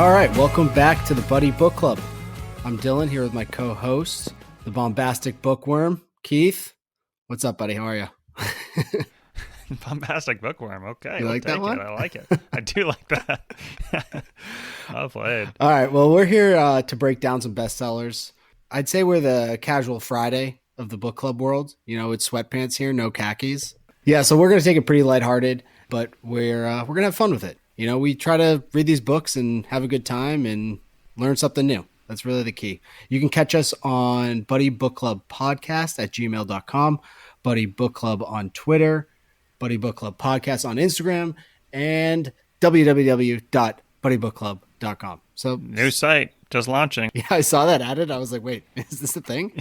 All right, welcome back to the Buddy Book Club. I'm Dylan here with my co-host, the bombastic bookworm, Keith. What's up, buddy? How are you? Bombastic bookworm. Okay, You like that one? I like it. I do like that. Well played. All right, well, we're here to break down some bestsellers. I'd say we're the casual Friday of the book club world. You know, it's sweatpants here, no khakis. Yeah, so we're going to take it pretty lighthearted, but we're going to have fun with it. You know, we try to read these books and have a good time and learn something new. That's really the key. You can catch us on Buddy Book Club Podcast at gmail.com, Buddy Book Club on Twitter, Buddy Book Club Podcast on Instagram, and www.buddybookclub.com. So New site, just launching. yeah, I saw that added. I was like, wait, is this a thing?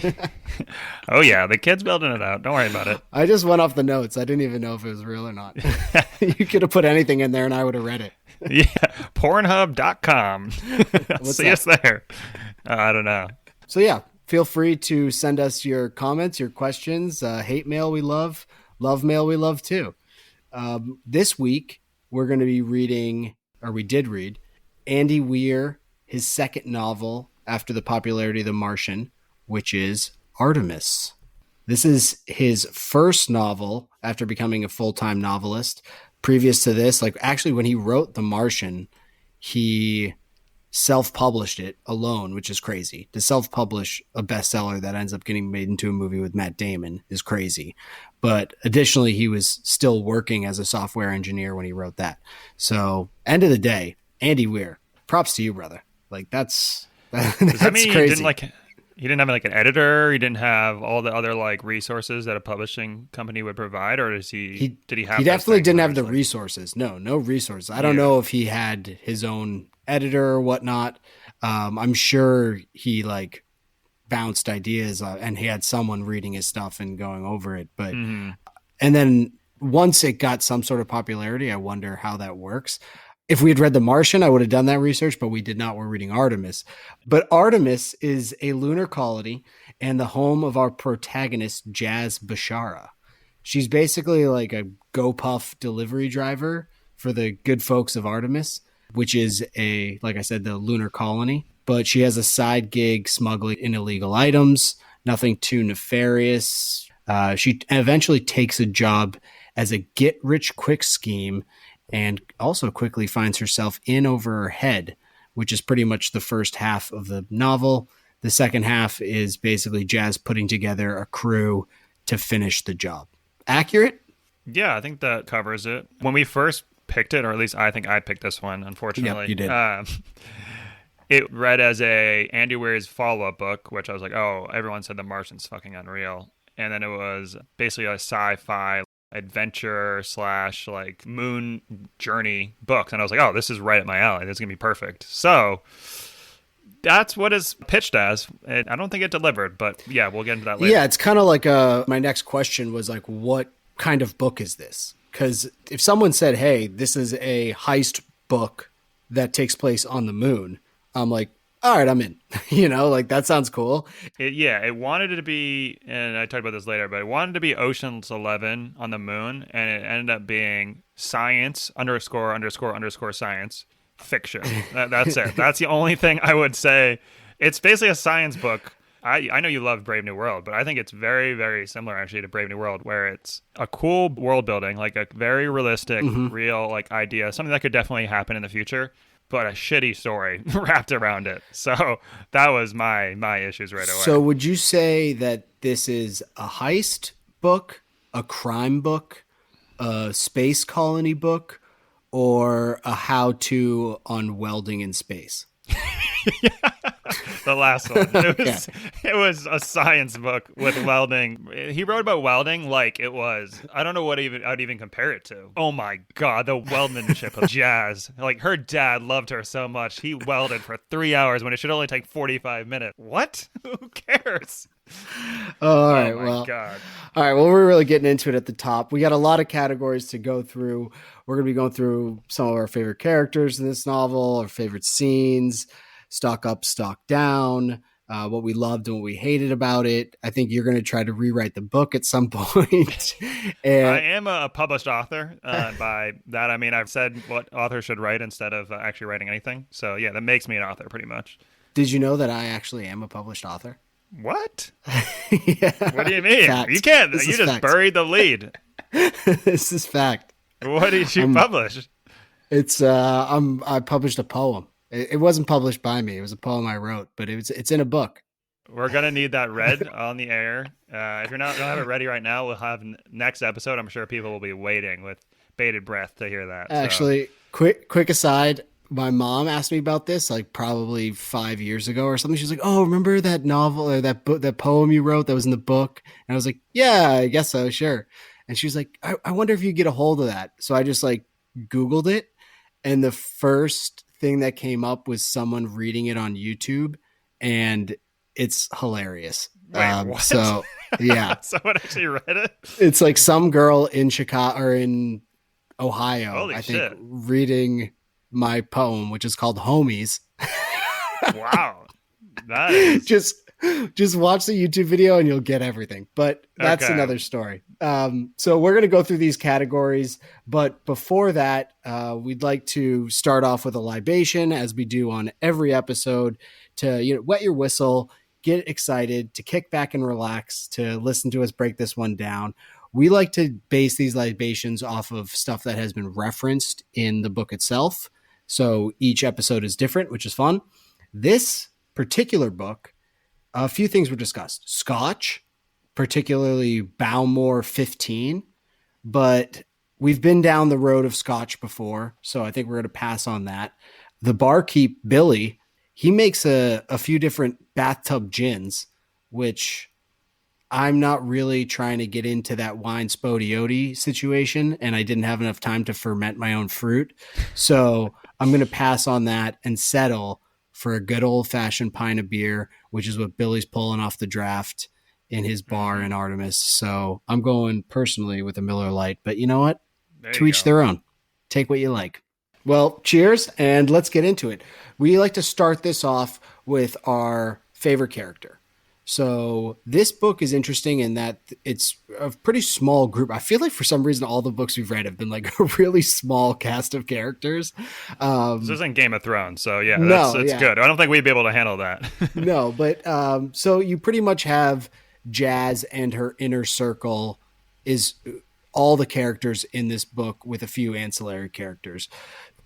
Oh yeah, the kid's building it out. Don't worry about it. I just went off the notes. I didn't even know if it was real or not. You could have put anything in there and I would have read it. Yeah, Pornhub.com. See us there. I don't know. So yeah, feel free to send us your comments, your questions, hate mail we love mail we love too. This week, we're going to be reading, or we did read, Andy Weir, his second novel after the popularity of The Martian, which is Artemis. This is his first novel after becoming a full-time novelist. Previous to this, like actually when he wrote The Martian, he self-published it alone, which is crazy. To self-publish a bestseller that ends up getting made into a movie with Matt Damon is crazy. But additionally, he was still working as a software engineer when he wrote that. So end of the day, Andy Weir, props to you, brother. Like that's Does that mean crazy. He didn't have like an editor? He didn't have all the other like resources that a publishing company would provide, or did he have? He definitely didn't have the resources. No resources. I don't know if he had his own editor or whatnot. I'm sure he like bounced ideas and he had someone reading his stuff and going over it. But and then once it got some sort of popularity, I wonder how that works. If we had read The Martian, I would have done that research, but we did not. We're reading Artemis. But Artemis is a lunar colony and the home of our protagonist, Jazz Bashara. She's basically like a GoPuff delivery driver for the good folks of Artemis, which is like I said, the lunar colony. But she has a side gig smuggling in illegal items, nothing too nefarious. She eventually takes a job as a get-rich-quick scheme and also quickly finds herself in over her head, which is pretty much the first half of the novel. The second half is basically Jazz putting together a crew to finish the job. Accurate? Yeah, I think that covers it. When we first picked it, or at least I think I picked this one, unfortunately. Yep, you did. It read as a Andy Weir's follow-up book, which I was like, oh, everyone said The Martian's fucking unreal. And then it was basically a sci-fi adventure / like moon journey book. And I was like, oh, this is right up my alley. This is going to be perfect. So that's what it's pitched as. I don't think it delivered, but yeah, we'll get into that later. Yeah, it's kind of like my next question was like, what kind of book is this? Because if someone said, hey, this is a heist book that takes place on the moon, I'm like, all right, I'm in. You know, like that sounds cool. It wanted it to be, and I talked about this later, but it wanted to be Ocean's 11 on the moon, and it ended up being science _ science fiction. That's it. That's the only thing I would say. It's basically a science book. I know you love Brave New World, but I think it's very, very similar actually to Brave New World, where it's a cool world building, like a very realistic, real like idea, something that could definitely happen in the future, but a shitty story wrapped around it. So that was my issues right away. So would you say that this is a heist book, a crime book, a space colony book, or a how-to on welding in space? The last one. It was a science book with welding. He wrote about welding like it was, I don't know what I'd even compare it to. Oh my God, the weldmanship of Jazz. Like her dad loved her so much. He welded for 3 hours when it should only take 45 minutes. What? Who cares? All right. God. All right. Well, we're really getting into it at the top. We got a lot of categories to go through. We're going to be going through some of our favorite characters in this novel, our favorite scenes, stock up, stock down, what we loved and what we hated about it. I think you're going to try to rewrite the book at some point. And I am a published author. By that, I mean I've said what authors should write instead of actually writing anything. So yeah, that makes me an author pretty much. did you know that I actually am a published author? What? Yeah. What do you mean? Fact. You can't. This You is just fact. buried the lead. This is fact. What did you publish? It's I published a poem. It wasn't published by me. It was a poem I wrote, but it's in a book. We're gonna need that read on the air. If don't have it ready right now, we'll have next episode. I'm sure people will be waiting with bated breath to hear that. Actually, quick aside. My mom asked me about this like probably 5 years ago or something. She's like, "Oh, remember that novel or that book, that poem you wrote that was in the book?" And I was like, "Yeah, I guess so, sure." And she was like, I wonder if you get a hold of that." So I just like Googled it, and the first thing that came up was someone reading it on YouTube, and it's hilarious. Wait, what? So yeah, Someone actually read it. it's like some girl in Chicago or in Ohio, Holy I think, shit. reading my poem, which is called Homies. Wow, that is Just watch the YouTube video and you'll get everything. But that's Okay. another story. So we're going to go through these categories. But before that, we'd like to start off with a libation, as we do on every episode, to wet your whistle, get excited, to kick back and relax, to listen to us break this one down. We like to base these libations off of stuff that has been referenced in the book itself. So each episode is different, which is fun. This particular book, a few things were discussed. Scotch, particularly Bowmore 15, but we've been down the road of Scotch before, so I think we're going to pass on that. The barkeep, Billy, he makes a few different bathtub gins, which I'm not really trying to get into that wine spodioti situation, and I didn't have enough time to ferment my own fruit. So I'm going to pass on that and settle for a good old-fashioned pint of beer, which is what Billy's pulling off the draft in his bar in Artemis. So I'm going personally with a Miller Lite, but you know what? There To you each go. their own. Take what you like. Well, cheers, and let's get into it. We like to start this off with our favorite character. So this book is interesting in that it's a pretty small group. I feel like for some reason all the books we've read have been like a really small cast of characters. This isn't Game of Thrones, so yeah, No, that's yeah. good. I don't think we'd be able to handle that. No, but so you pretty much have Jazz and her inner circle is all the characters in this book with a few ancillary characters.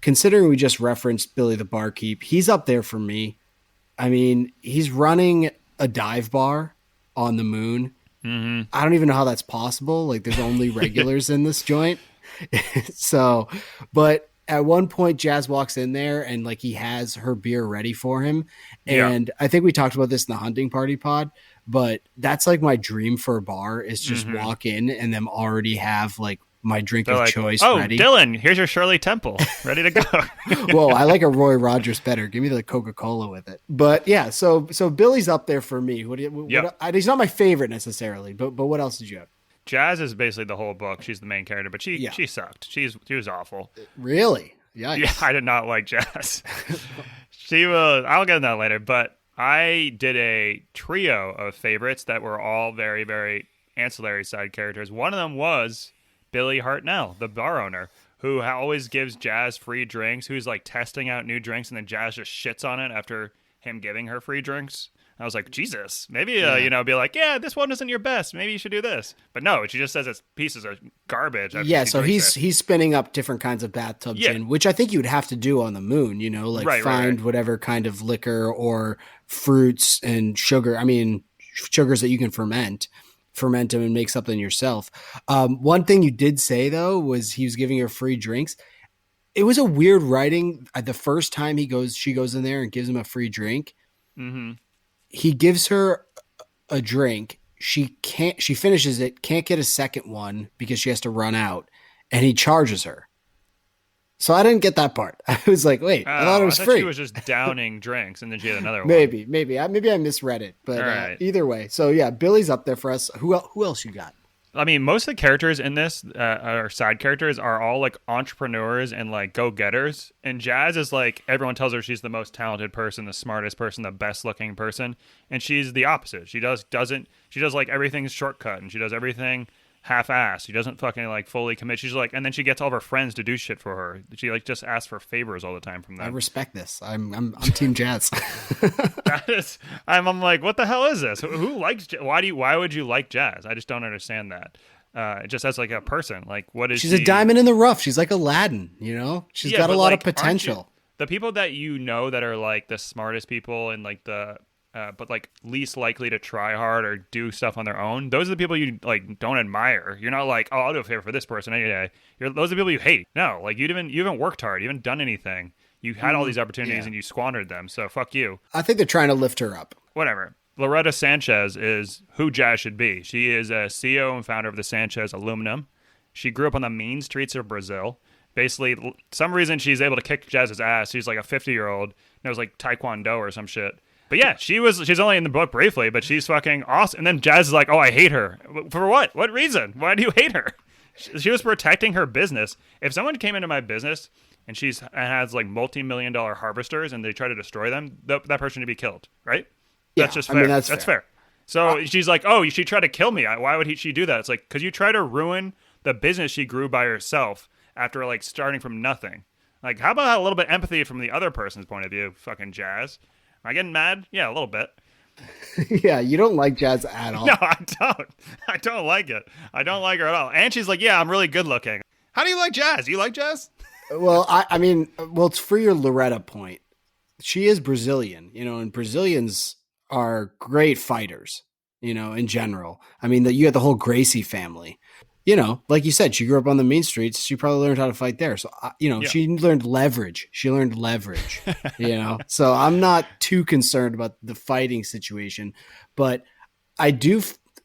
Considering we just referenced Billy the barkeep, he's up there for me. I mean, he's running a dive bar on the moon. Mm-hmm. I don't even know how that's possible. Like, there's only regulars in this joint. So, but at one point, Jazz walks in there and like he has her beer ready for him. And I think we talked about this in the hunting party pod, but that's like my dream for a bar is just walk in and them already have like my drink They're of like, choice "Oh, ready. Dylan, here's your Shirley Temple, ready to go." Whoa, I like a Roy Rogers better. Give me the Coca-Cola with it. But yeah, so Billy's up there for me. He's not my favorite necessarily, but what else did you have? Jazz is basically the whole book. She's the main character, but she sucked. She was awful. Really? Yikes. Yeah, I did not like Jazz. She was. I'll get into that later. But I did a trio of favorites that were all very, very ancillary side characters. One of them was Billy Hartnell, the bar owner, who always gives Jazz free drinks, who's like testing out new drinks, and then Jazz just shits on it after him giving her free drinks. I was like, Jesus, maybe, be like, yeah, this one isn't your best. Maybe you should do this. But no, she just says it's pieces of garbage. after Yeah, she so drinks it. he's spinning up different kinds of bathtub gin, which I think you would have to do on the moon, find whatever kind of liquor or fruits and sugar. I mean, sugars that you can ferment them and make something yourself. One thing you did say, though, was he was giving her free drinks. It was a weird writing. The first time she goes in there and gives him a free drink. Mm-hmm. He gives her a drink. She finishes it, can't get a second one because she has to run out, and he charges her. So I didn't get that part. I was like, wait, I thought it was free. She was just downing drinks, and then she had another one. Maybe I misread it, but All right. either way. So yeah, Billy's up there for us. Who else you got? I mean, most of the characters in this, our side characters, are all like entrepreneurs and like go-getters. And Jazz is like, everyone tells her she's the most talented person, the smartest person, the best-looking person, and she's the opposite. She does like everything's shortcut, and she does everything half-assed. She doesn't fucking like fully commit. She's like, and then she gets all of her friends to do shit for her. She like just asks for favors all the time from them. I respect this. I'm Team Jazz. That is, I'm like, what the hell is this? Who likes? Why would you like Jazz? I just don't understand that. Just as like a person, like what is? She's a diamond in the rough. She's like Aladdin. You know, she's got a lot of potential. The people that you know that are like the smartest people and like the but like least likely to try hard or do stuff on their own, those are the people you like don't admire. You're not like, oh, I'll do a favor for this person any day. Those are the people you hate. No, like you haven't worked hard, you haven't done anything. You had all these opportunities and you squandered them. So fuck you. I think they're trying to lift her up. Whatever. Loretta Sanchez is who Jazz should be. She is a CEO and founder of the Sanchez Aluminum. She grew up on the mean streets of Brazil. Basically, some reason she's able to kick Jazz's ass. She's like a 50-year-old. Knows like Taekwondo or some shit. But yeah, she's only in the book briefly, but she's fucking awesome. And then Jazz is like, oh, I hate her. For what? What reason? Why do you hate her? She was protecting her business. If someone came into my business and has like multi-million-dollar harvesters and they try to destroy them, that person should be killed, right? Yeah, that's just fair. I mean, that's fair. So she's like, oh, she tried to kill me. Why would she do that? It's like, because you try to ruin the business she grew by herself after like starting from nothing. Like, how about a little bit of empathy from the other person's point of view, fucking Jazz? Am I getting mad? Yeah, a little bit. Yeah, you don't like Jazz at all. No, I don't. I don't like it. I don't like her at all. And she's like, yeah, I'm really good looking. How do you like Jazz? You like Jazz? Well, I mean, it's for your Loretta point. She is Brazilian, you know, and Brazilians are great fighters, you know, in general. I mean, you had the whole Gracie family. You know, like you said, she grew up on the mean streets. She probably learned how to fight there. So, she learned leverage. You know, so I'm not too concerned about the fighting situation. But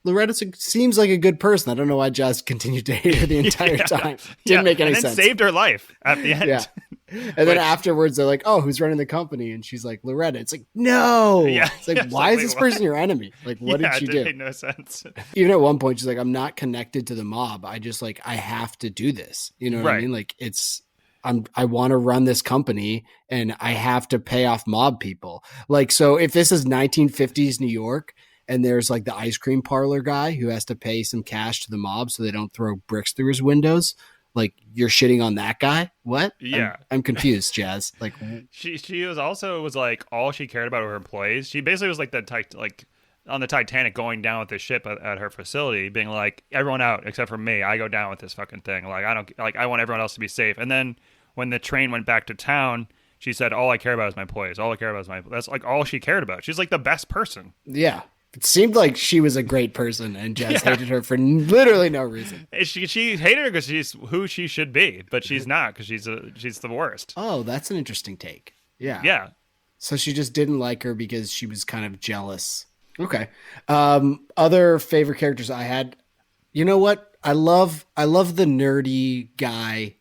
Loretta seems like a good person. I don't know why Jazz continued to hate her the entire time. Didn't make any sense. Saved her life at the end. Yeah. And then afterwards, they're like, oh, who's running the company? And she's like, Loretta. It's like, no. Yeah. It's like, why is this person your enemy? Like, what did she do? It made no sense. Even at one point, she's like, I'm not connected to the mob. I just like, I have to do this. You know what I mean? Like, I want to run this company and I have to pay off mob people. Like, so if this is 1950s New York and there's like the ice cream parlor guy who has to pay some cash to the mob so they don't throw bricks through his windows, like you're shitting on that guy? What? Yeah. I'm confused, Jazz. Like she was like all she cared about were her employees. She basically was like on the Titanic going down with the ship at her facility, being like, everyone out except for me. I go down with this fucking thing. Like I want everyone else to be safe. And then when the train went back to town, she said, all I care about is my employees. All I care about is that's like all she cared about. She's like the best person. Yeah. It seemed like she was a great person, and Jazz hated her for literally no reason. She hated her because she's who she should be, but she's not because she's the worst. Oh, that's an interesting take. Yeah. Yeah. So she just didn't like her because she was kind of jealous. Okay. Other favorite characters I had. You know what? I love the nerdy guy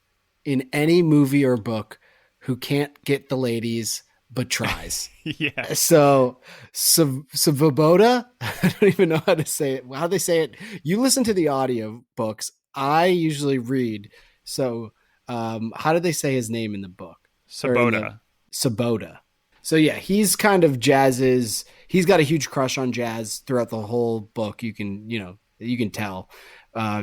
in any movie or book who can't get the ladies but tries. Yeah. So Svoboda, I don't even know how to say it. How do they say it? You listen to the audio books. I usually read. So how do they say his name in the book? Svoboda. Svoboda. So yeah, he's kind of Jazz's. He's got a huge crush on Jazz throughout the whole book. You can tell.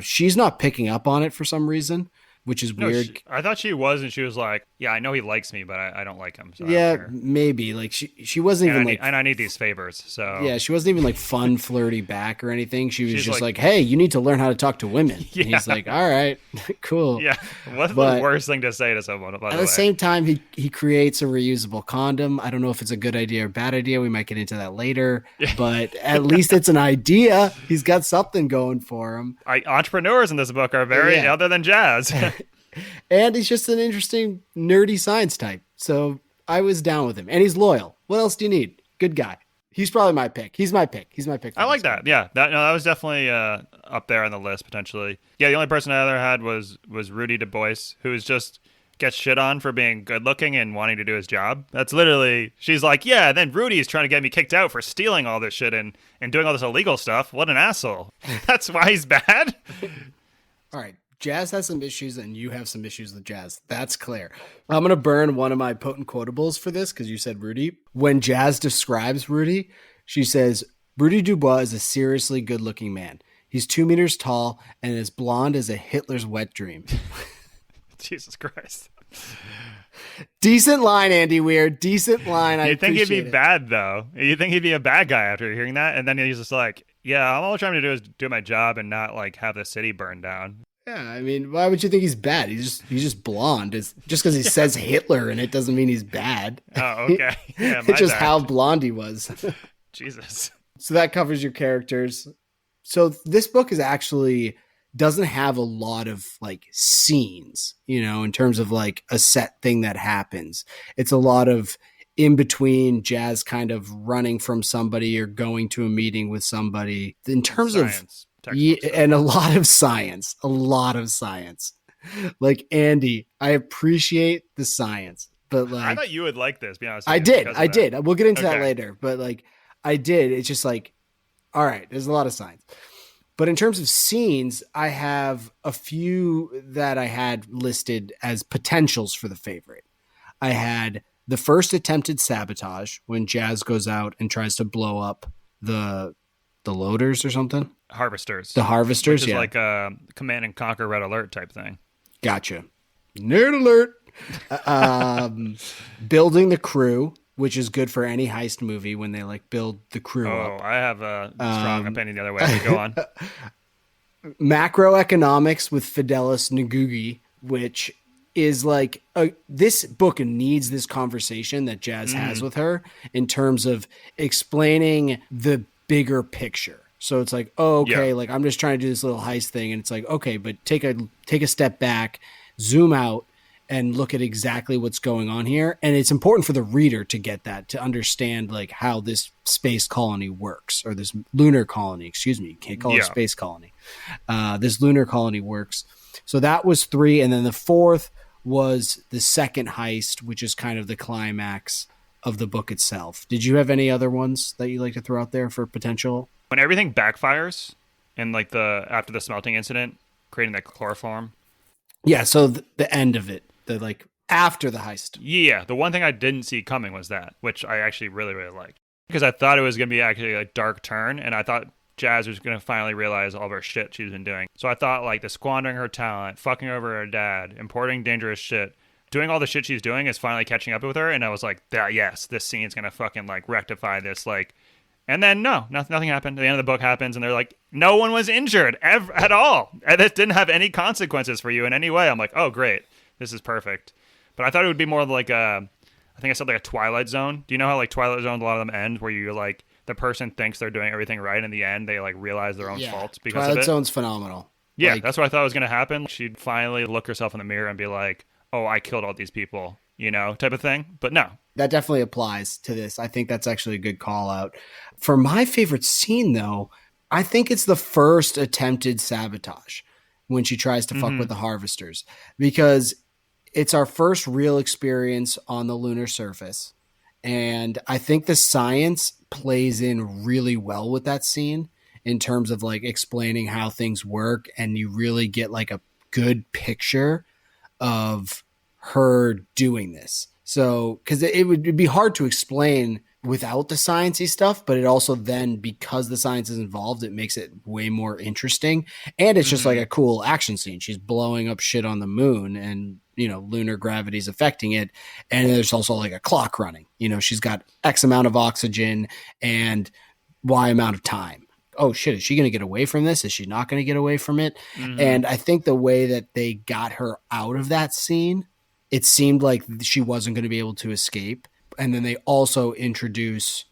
She's not picking up on it for some reason, which is weird. I thought she was, and she was like, yeah, I know he likes me, but I don't like him. So yeah, maybe. Like she wasn't even and I need these favors. So yeah, she wasn't even like fun, flirty back or anything. She's just like, hey, you need to learn how to talk to women. Yeah. And he's like, all right, cool. Yeah. What's the worst thing to say to someone? At the same time, he creates a reusable condom. I don't know if it's a good idea or bad idea. We might get into that later, but at least it's an idea. He's got something going for him. Entrepreneurs in this book are very other than Jazz. And he's just an interesting, nerdy science type. So I was down with him. And he's loyal. What else do you need? Good guy. He's probably my pick. He's my pick. I like that. Yeah. That was definitely up there on the list, potentially. Yeah, the only person I ever had was Rudy Du Bois, who is just gets shit on for being good looking and wanting to do his job. That's literally, she's like, yeah, then Rudy's trying to get me kicked out for stealing all this shit and doing all this illegal stuff. What an asshole. That's why he's bad. All right. Jazz has some issues and you have some issues with Jazz. That's clear. I'm going to burn one of my potent quotables for this because you said Rudy. When Jazz describes Rudy, she says, Rudy Dubois is a seriously good looking man. He's 2 meters tall and as blonde as a Hitler's wet dream. Jesus Christ. Decent line, Andy Weir. Decent line. You'd think he'd be bad, though. You'd think he'd be a bad guy after hearing that. And then he's just like, yeah, all I'm trying to do is do my job and not like have the city burned down. Yeah, I mean, why would you think he's bad? He's just blonde. It's just because he says Hitler and it doesn't mean he's bad. Oh, okay. Yeah, it's just how blonde he was. Jesus. So that covers your characters. So this book is actually doesn't have a lot of like scenes, you know, in terms of like a set thing that happens. It's a lot of in between Jazz kind of running from somebody or going to a meeting with somebody in terms Science, of, and a lot of science. Like Andy, I appreciate the science, but like, I thought you would like this, be honest. I did. We'll get into that later, but like I did. It's just like, all right, there's a lot of science. But in terms of scenes, I have a few that I had listed as potentials for the favorite. I had the first attempted sabotage when Jazz goes out and tries to blow up the loaders or something. Harvesters. The harvesters, which is yeah. like a Command and Conquer Red Alert type thing. Gotcha. Nerd alert. Building the crew, which is good for any heist movie when they like build the crew up. I have a strong opinion the other way. Go on. Macroeconomics with Fidelis Ngugi, which is like this book needs this conversation that Jazz has with her in terms of explaining the bigger picture. So it's like, oh, okay, like I'm just trying to do this little heist thing. And it's like, okay, but take a step back, zoom out, and look at exactly what's going on here. And it's important for the reader to get that, to understand like how this space colony works, or this lunar colony, excuse me. You can't call it a space colony. This lunar colony works. So that was 3. And then the 4th was the second heist, which is kind of the climax of the book itself. Did you have any other ones that you like to throw out there for potential? When everything backfires and like after the smelting incident, creating that chloroform. Yeah. So the end of it, the like after the heist. Yeah. The one thing I didn't see coming was that, which I actually really, really liked, because I thought it was going to be actually a dark turn. And I thought Jazz was going to finally realize all of her shit she's been doing. So I thought like the squandering her talent, fucking over her dad, importing dangerous shit, doing all the shit she's doing is finally catching up with her. And I was like, yes, this scene's going to fucking like rectify this. Like, and then no, nothing happened. The end of the book happens and they're like, no one was injured at all. And it didn't have any consequences for you in any way. I'm like, oh, great. This is perfect. But I thought it would be more like I think I said like a Twilight Zone. Do you know how like Twilight Zone, a lot of them end where you're like, the person thinks they're doing everything right. In the end, they like realize their own faults because Twilight of it. Zone's phenomenal. Yeah, like, that's what I thought was going to happen. She'd finally look herself in the mirror and be like, oh, I killed all these people, you know, type of thing. But no. That definitely applies to this. I think that's actually a good call out. For my favorite scene, though, I think it's the first attempted sabotage when she tries to fuck with the harvesters, because it's our first real experience on the lunar surface. And I think the science plays in really well with that scene in terms of like explaining how things work. And you really get like a good picture of her doing this. So, because it would be hard to explain without the sciencey stuff, but it also then, because the science is involved, it makes it way more interesting. And it's just like a cool action scene. She's blowing up shit on the moon and, you know, lunar gravity is affecting it. And there's also like a clock running, you know, she's got X amount of oxygen and Y amount of time. Oh shit, is she going to get away from this? Is she not going to get away from it? And I think the way that they got her out of that scene, it seemed like she wasn't going to be able to escape. And then they also introduce,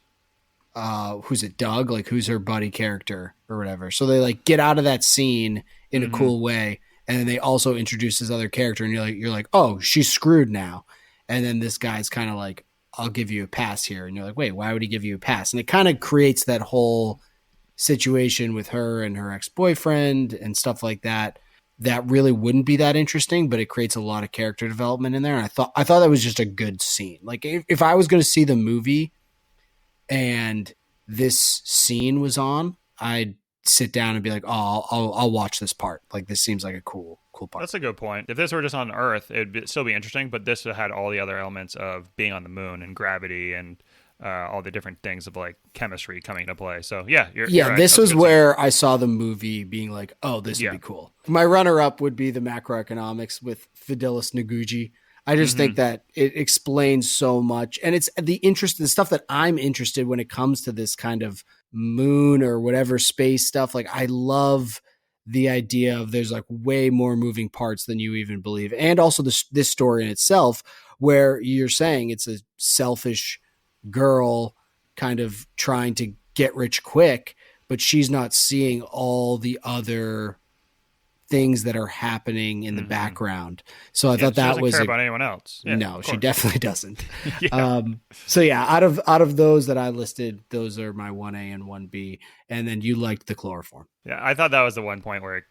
who's it, Doug? Like, who's her buddy character or whatever. So they like get out of that scene in a cool way. And then they also introduce this other character, and you're like, oh, she's screwed now. And then this guy's kind of like, I'll give you a pass here. And you're like, wait, why would he give you a pass? And it kind of creates that whole situation with her and her ex-boyfriend and stuff like that that really wouldn't be that interesting, but it creates a lot of character development in there. And I thought that was just a good scene. Like if I was going to see the movie and this scene was on, I'd sit down and be like, oh, I'll watch this part. Like this seems like a cool part. That's a good point. If this were just on Earth, still be interesting, but this had all the other elements of being on the moon and gravity and all the different things of like chemistry coming into play. So yeah, you're right. This was where I saw the movie being like, oh, this would be cool. My runner-up would be the macroeconomics with Fidelis Noguchi. I just think that it explains so much, and it's the stuff that I'm interested when it comes to this kind of moon or whatever space stuff. Like I love the idea of there's like way more moving parts than you even believe, and also this story in itself, where you're saying it's a selfish girl kind of trying to get rich quick, but she's not seeing all the other things that are happening in the background. So I thought that was care about anyone else. Yeah, no, she definitely doesn't. So yeah, out of those that I listed, those are my 1A and 1B. And then you liked the chloroform. Yeah, I thought that was the one point where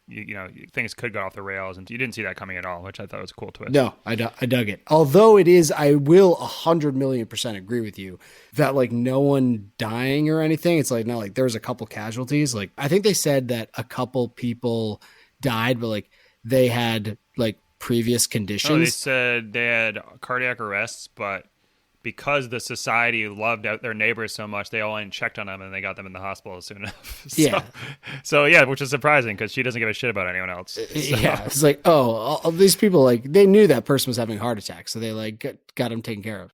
things could go off the rails, and you didn't see that coming at all, which I thought was a cool twist. No, I dug it. Although it is, I will 100,000,000% agree with you that like no one dying or anything. It's like, no, like there was a couple casualties. Like I think they said that a couple people died, but like they had like previous conditions. Oh, they said they had cardiac arrests, but because the society loved out their neighbors so much, they all went and checked on them and they got them in the hospital soon enough. So yeah, which is surprising because she doesn't give a shit about anyone else. So. Yeah, it's like, oh, all these people, like they knew that person was having a heart attack, so they like got him taken care of.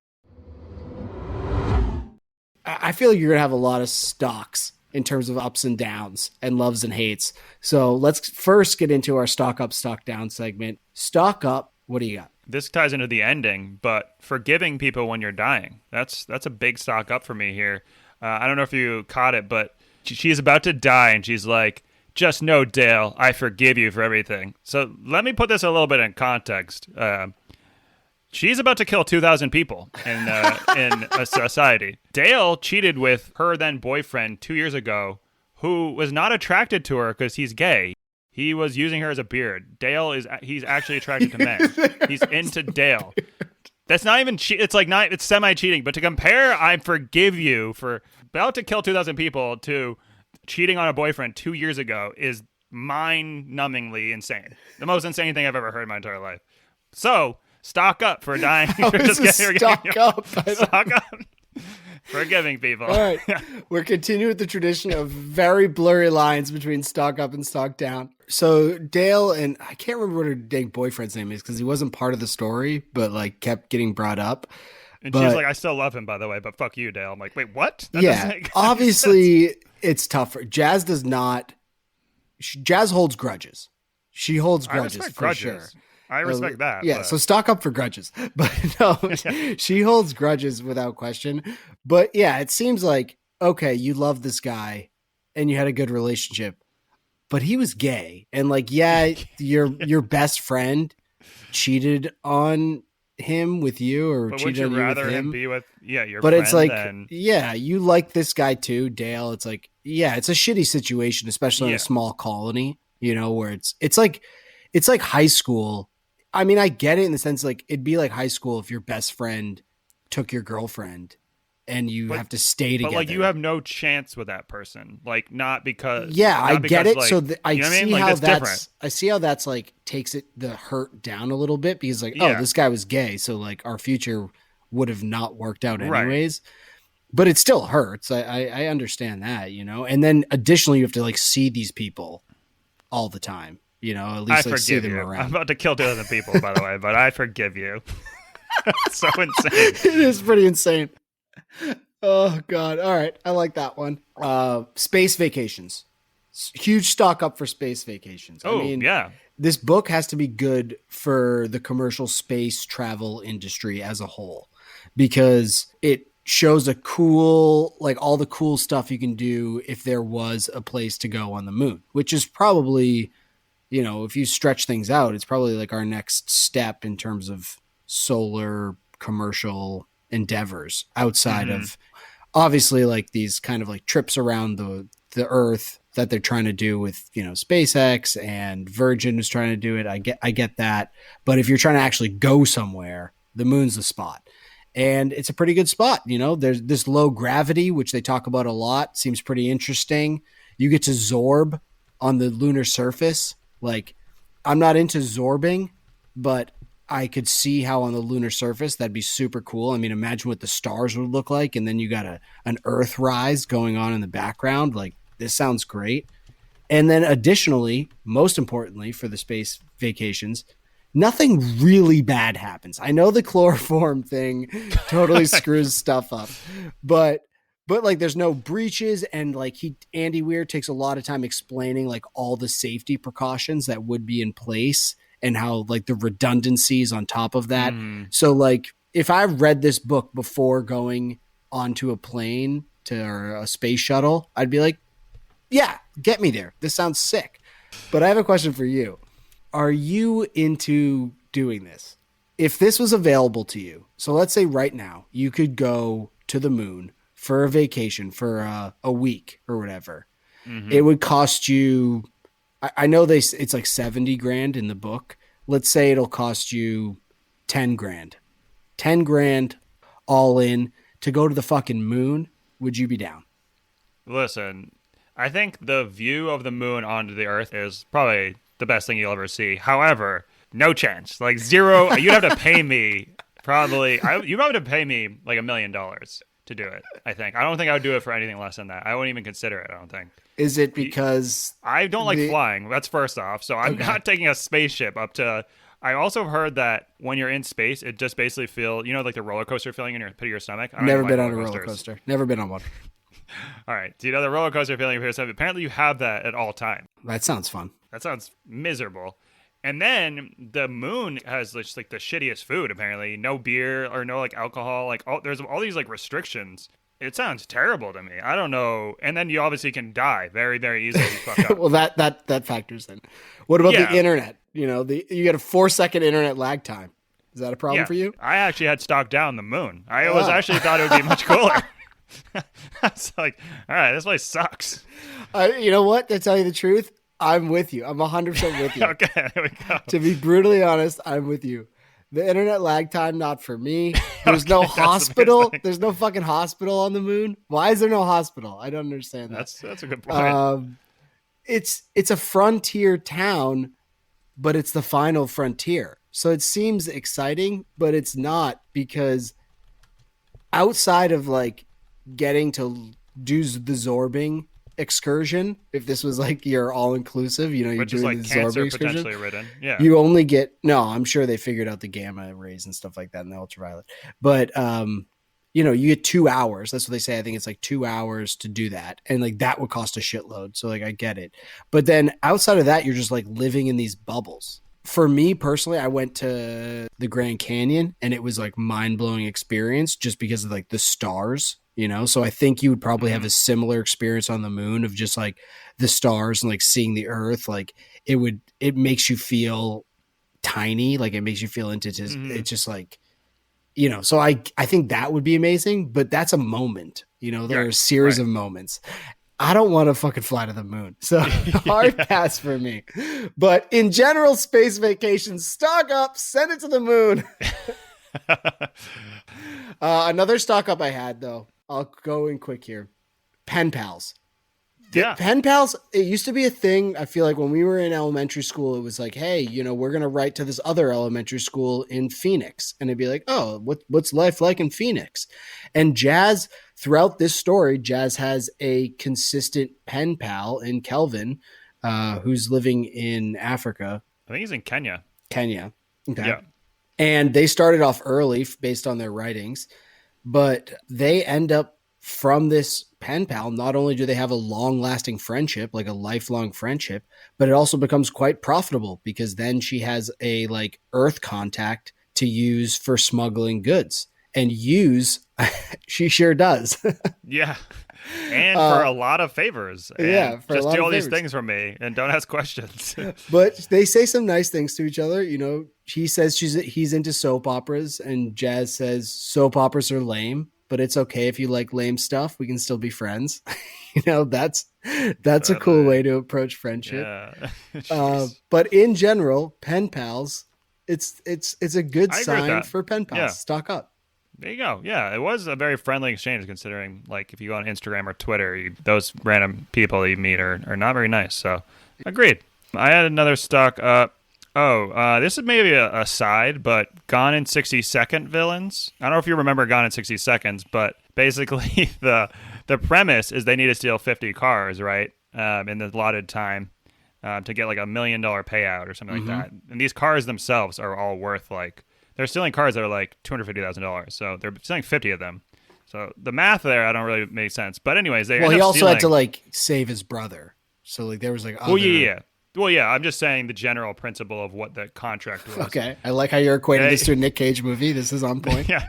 I feel like you're gonna have a lot of stocks in terms of ups and downs and loves and hates. So let's first get into our stock up, stock down segment. Stock up, what do you got? This ties into the ending, but forgiving people when you're dying. That's a big stock up for me here. I don't know if you caught it, but she's about to die and she's like, just know, Dale, I forgive you for everything. So let me put this a little bit in context. She's about to kill 2,000 people in a society. Dale cheated with her then boyfriend 2 years ago, who was not attracted to her because he's gay. He was using her as a beard. He's actually attracted to men. He's into Dale. That's not even it's semi-cheating. But to compare, I forgive you for about to kill 2,000 people to cheating on a boyfriend 2 years ago is mind-numbingly insane. The most insane thing I've ever heard in my entire life. So stock up for dying. Stock up. Stock up. Forgiving people. All right. We're continuing with the tradition of very blurry lines between stock up and stock down. So Dale, and I can't remember what her dang boyfriend's name is because he wasn't part of the story, but like kept getting brought up. And she's like, I still love him, by the way, but fuck you, Dale. I'm like, wait, what? Obviously it's tougher. Jazz does not. Jazz holds grudges. She holds grudges for sure. I respect that. Yeah, so stock up for grudges. But no, she holds grudges without question. But yeah, it seems like, okay, you love this guy and you had a good relationship, but he was gay. And like, yeah, your best friend cheated on him with you or but cheated on you with him. Would you rather him be with, your but friend it's like, than... yeah, you like this guy too, Dale. It's like, yeah, it's a shitty situation, especially in a small colony, where it's like high school. I mean, I get it in the sense like it'd be like high school if your best friend took your girlfriend and you have to stay together. But like you have no chance with that person. Like not because I get it. Like, so I see how that's different. I see how that's like takes the hurt down a little bit because like, oh, this guy was gay, so like our future would have not worked out anyways. Right. But it still hurts. I understand that, and then additionally you have to like see these people all the time. At least like see them around. I'm about to kill 2,000 people, by the way, but I forgive you. It's so insane. It is pretty insane. Oh God! All right, I like that one. Space vacations, huge stock up for space vacations. Oh, I mean, yeah. This book has to be good for the commercial space travel industry as a whole because it shows all the cool stuff you can do if there was a place to go on the moon, which is probably. If you stretch things out, it's probably like our next step in terms of solar commercial endeavors outside of obviously like these kind of like trips around the earth that they're trying to do with, SpaceX, and Virgin is trying to do it. I get that. But if you're trying to actually go somewhere, the moon's the spot. And it's a pretty good spot. There's this low gravity, which they talk about a lot. Seems pretty interesting. You get to zorb on the lunar surface. Like, I'm not into zorbing, but I could see how on the lunar surface that'd be super cool. I mean, imagine what the stars would look like, and then you got an Earth rise going on in the background. Like, this sounds great. And then additionally, most importantly for the space vacations, nothing really bad happens. I know the chloroform thing totally screws stuff up, but like there's no breaches, and like Andy Weir takes a lot of time explaining like all the safety precautions that would be in place and how like the redundancies on top of that. So like if I read this book before going onto a plane or a space shuttle, I'd be like, yeah, get me there. This sounds sick. But I have a question for you. Are you into doing this? If this was available to you, so let's say right now you could go to the moon for a vacation for a week or whatever. It would cost you, I know it's like 70 grand in the book. Let's say it'll cost you 10 grand. 10 grand all in to go to the fucking moon. Would you be down? Listen, I think the view of the moon onto the Earth is probably the best thing you'll ever see. However, no chance. Like zero. You'd have to pay me probably. You'd have to pay me like $1 million to do it. I think. I don't think I would do it for anything less than that. I wouldn't even consider it. I don't think. Is it because I don't like flying? That's first off. So I'm not taking a spaceship up to. I also heard that when you're in space, it just basically feels, like the roller coaster feeling in your pit of your stomach. Never been on a roller coaster. Never been on one. All right. Do you know the roller coaster feeling in your stomach? Apparently you have that at all times. That sounds fun. That sounds miserable. And then the moon has just like the shittiest food, apparently. No beer or no like alcohol. Like there's all these like restrictions. It sounds terrible to me. I don't know. And then you obviously can die very, very easily. Well, that factors in. What about the internet? You get a 4-second internet lag time. Is that a problem for you? I actually had stock down the moon. I was actually thought it would be much cooler. I was like, all right, this place sucks. You know what? To tell you the truth, I'm with you. I'm 100% with you. Okay, there we go. To be brutally honest, I'm with you. The internet lag time, not for me. There's no hospital. There's no fucking hospital on the moon. Why is there no hospital? I don't understand that. That's a good point. It's a frontier town, but it's the final frontier. So it seems exciting, but it's not, because outside of like getting to do the zorbing excursion, if this was like your all-inclusive, you're which doing is like the cancer zorbing excursion, potentially ridden. Yeah. You only get, no, I'm sure they figured out the gamma rays and stuff like that and the ultraviolet. But, you get 2 hours. That's what they say. I think it's like 2 hours to do that. And like that would cost a shitload. So like I get it. But then outside of that, you're just like living in these bubbles. For me personally, I went to the Grand Canyon and it was like mind-blowing experience just because of like the stars, So I think you would probably have a similar experience on the moon of just like the stars and like seeing the Earth. Like it makes you feel tiny. Like it makes you feel into it's just like, so I think that would be amazing, but that's a moment, there are a series of moments. I don't want to fucking fly to the moon. So hard pass for me. But in general, space vacations, stock up, send it to the moon. Another stock up I had, though, I'll go in quick here. Pen pals. Yeah. Pen pals, it used to be a thing. I feel like when we were in elementary school, it was like, hey, we're going to write to this other elementary school in Phoenix. And it'd be like, oh, what's life like in Phoenix? And Jazz, throughout this story, Jazz has a consistent pen pal in Kelvin, who's living in Africa. I think he's in Kenya. Okay. Yeah. And they started off early based on their writings, but they end up from this pen pal. Not only do they have a long lasting friendship, like a lifelong friendship, but it also becomes quite profitable because then she has a like Earth contact to use for smuggling goods, and she sure does. Yeah. And for a lot for just do all these things for me and don't ask questions. But they say some nice things to each other. He says he's into soap operas, and Jazz says soap operas are lame. but it's okay if you like lame stuff. We can still be friends. That's a cool Totally. way to approach friendship. Yeah. Jeez. But in general, pen pals, it's a good I agree with sign that. for pen pals. Yeah. Stock up. There you go. Yeah, it was a very friendly exchange considering, like, if you go on Instagram or Twitter, those random people you meet are not very nice. So, agreed. I had another stock up. This is maybe a side, but Gone in 60 Second villains. I don't know if you remember Gone in 60 Seconds, but basically the premise is they need to steal 50 cars, right, in the allotted time to get like $1 million payout or something like that. And these cars themselves are all worth like, they're stealing cars that are like $250,000. So they're stealing 50 of them. So the math there, I don't really make sense. But anyways, they Well, end he up also stealing. had to like save his brother. So like there was like other... Well, yeah. Well, yeah, I'm just saying the general principle of what the contract was. Okay. I like how you're equating this to a Nick Cage movie. This is on point. Yeah.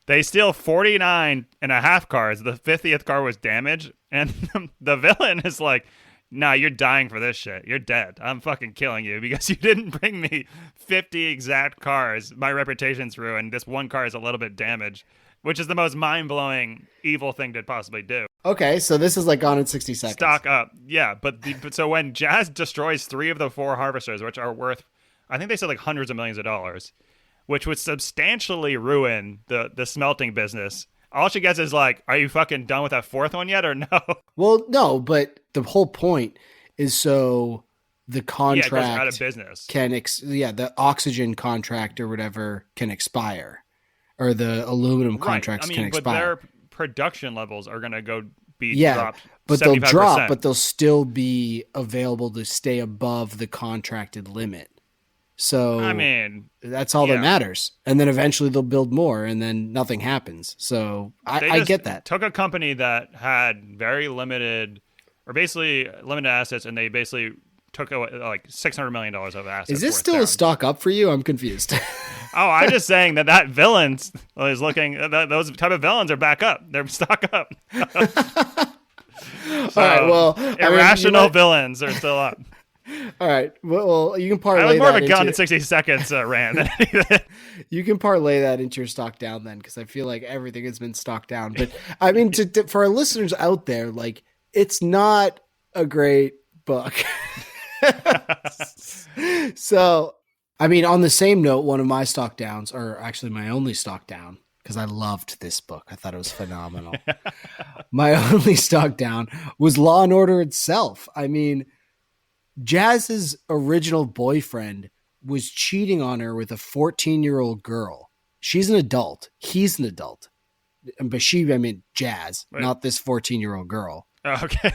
They steal 49 and a half cars. The 50th car was damaged. And the villain is like, nah, you're dying for this shit. You're dead. I'm fucking killing you because you didn't bring me 50 exact cars. My reputation's ruined. This one car is a little bit damaged, which is the most mind-blowing evil thing to possibly do. Okay, so this is like Gone in 60 Seconds. Stock up. Yeah, but so when Jazz destroys 3 of the 4 harvesters, which are worth, I think they said like hundreds of millions of dollars, which would substantially ruin the smelting business. All she gets is like, are you fucking done with that 4th one yet or no? Well, no, but the whole point is so the contract Yeah, it goes out of business. The oxygen contract or whatever can expire, or the aluminum contracts can expire. But their production levels are going to go be Yeah, dropped. but 75%. they'll drop, but they'll still be available to stay above the contracted limit. So I mean, that's all that matters. And then eventually they'll build more, and then nothing happens. So I get that. Took a company that had very limited, or basically limited assets, and they basically took like $600 million of assets. Is this still a stock up for you? I'm confused. Oh, I'm just saying that villain is looking. Those type of villains are back up. They're stock up. So, all right. Well, irrational villains are still up. All right. Well, you can parlay. I was more that of a Gone in into, 60 Seconds rant than anything. You can parlay that into your stock down then, because I feel like everything has been stock down. But I mean, for our listeners out there, like, it's not a great book. So, I mean, on the same note, one of my stock downs, or actually my only stock down, because I loved this book. I thought it was phenomenal. My only stock down was Law and Order itself. I mean, Jazz's original boyfriend was cheating on her with a 14-year-old girl. She's an adult. He's an adult. But Jazz, Wait. not this 14-year-old girl. Oh, okay.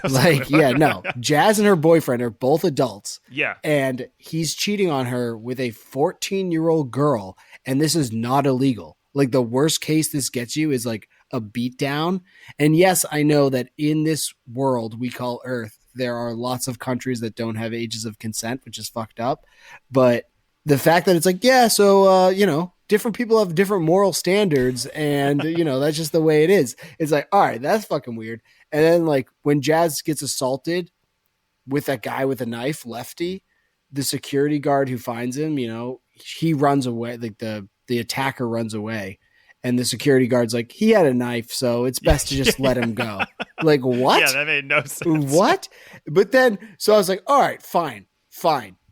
Jazz and her boyfriend are both adults. Yeah. And he's cheating on her with a 14-year-old girl. And this is not illegal. Like, the worst case this gets you is like a beatdown. And yes, I know that in this world we call Earth, there are lots of countries that don't have ages of consent, which is fucked up. But the fact that it's like, different people have different moral standards, and, that's just the way it is. It's like, all right, that's fucking weird. And then, like, when Jazz gets assaulted with that guy with a knife, Lefty, the security guard who finds him, he runs away. Like, the attacker runs away. And the security guard's like, he had a knife, so it's best to just let him go. Like, what? Yeah, that made no sense. What? But then, so I was like, all right, fine.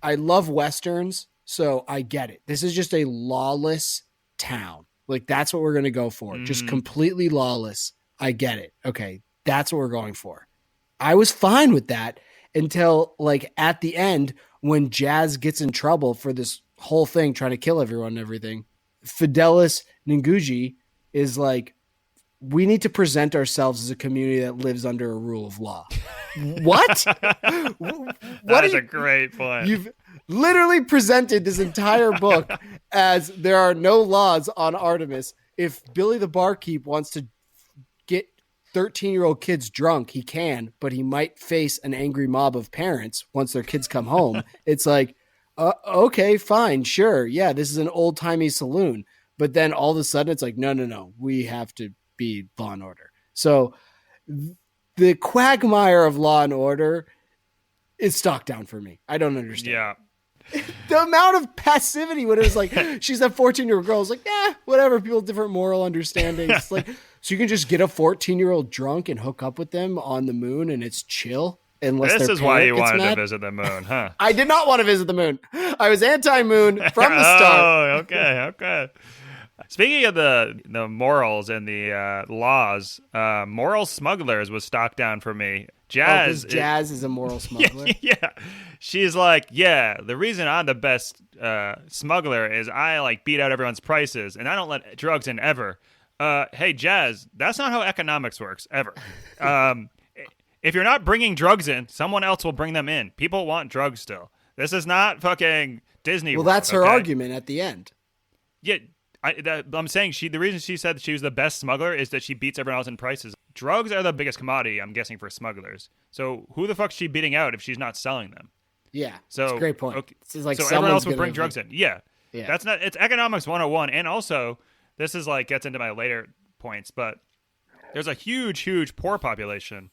I love Westerns, so I get it. This is just a lawless town. Like, that's what we're going to go for. Mm-hmm. Just completely lawless. I get it. Okay, that's what we're going for. I was fine with that until, like, at the end, when Jazz gets in trouble for this whole thing, trying to kill everyone and everything. Fidelis Ngugi is like, we need to present ourselves as a community that lives under a rule of law. What? That is a great point. You've literally presented this entire book as there are no laws on Artemis. If Billy the barkeep wants to get 13-year-old kids drunk, he can, but he might face an angry mob of parents once their kids come home. It's like, okay, fine, sure. Yeah, this is an old-timey saloon. But then all of a sudden it's like, no, we have to be Law and Order. So the quagmire of Law and Order is stock down for me. I don't understand. Yeah. The amount of passivity when it was like, she's that 14-year-old girl. It's like, whatever. People have different moral understandings. It's like, so you can just get a 14-year-old drunk and hook up with them on the moon and it's chill. Unless This their is why you parent gets wanted mad. to visit the moon, huh? I did not want to visit the moon. I was anti-moon from the start. Oh, okay. Speaking of the morals and the laws, moral smugglers was stock down for me. Jazz is a moral smuggler. Yeah. She's like, the reason I'm the best smuggler is I like beat out everyone's prices and I don't let drugs in ever. Hey, Jazz, that's not how economics works ever. If you're not bringing drugs in, someone else will bring them in. People want drugs still. This is not fucking Disney Well, World, that's her okay? argument at the end. Yeah, I'm saying the reason she said that she was the best smuggler is that she beats everyone else in prices. Drugs are the biggest commodity, I'm guessing, for smugglers. So who the fuck's she beating out if she's not selling them? Yeah, so that's a great point. Okay, It's like so everyone else would bring gonna, drugs in. Yeah, that's not. It's economics 101, and also this is like gets into my later points, but there's a huge poor population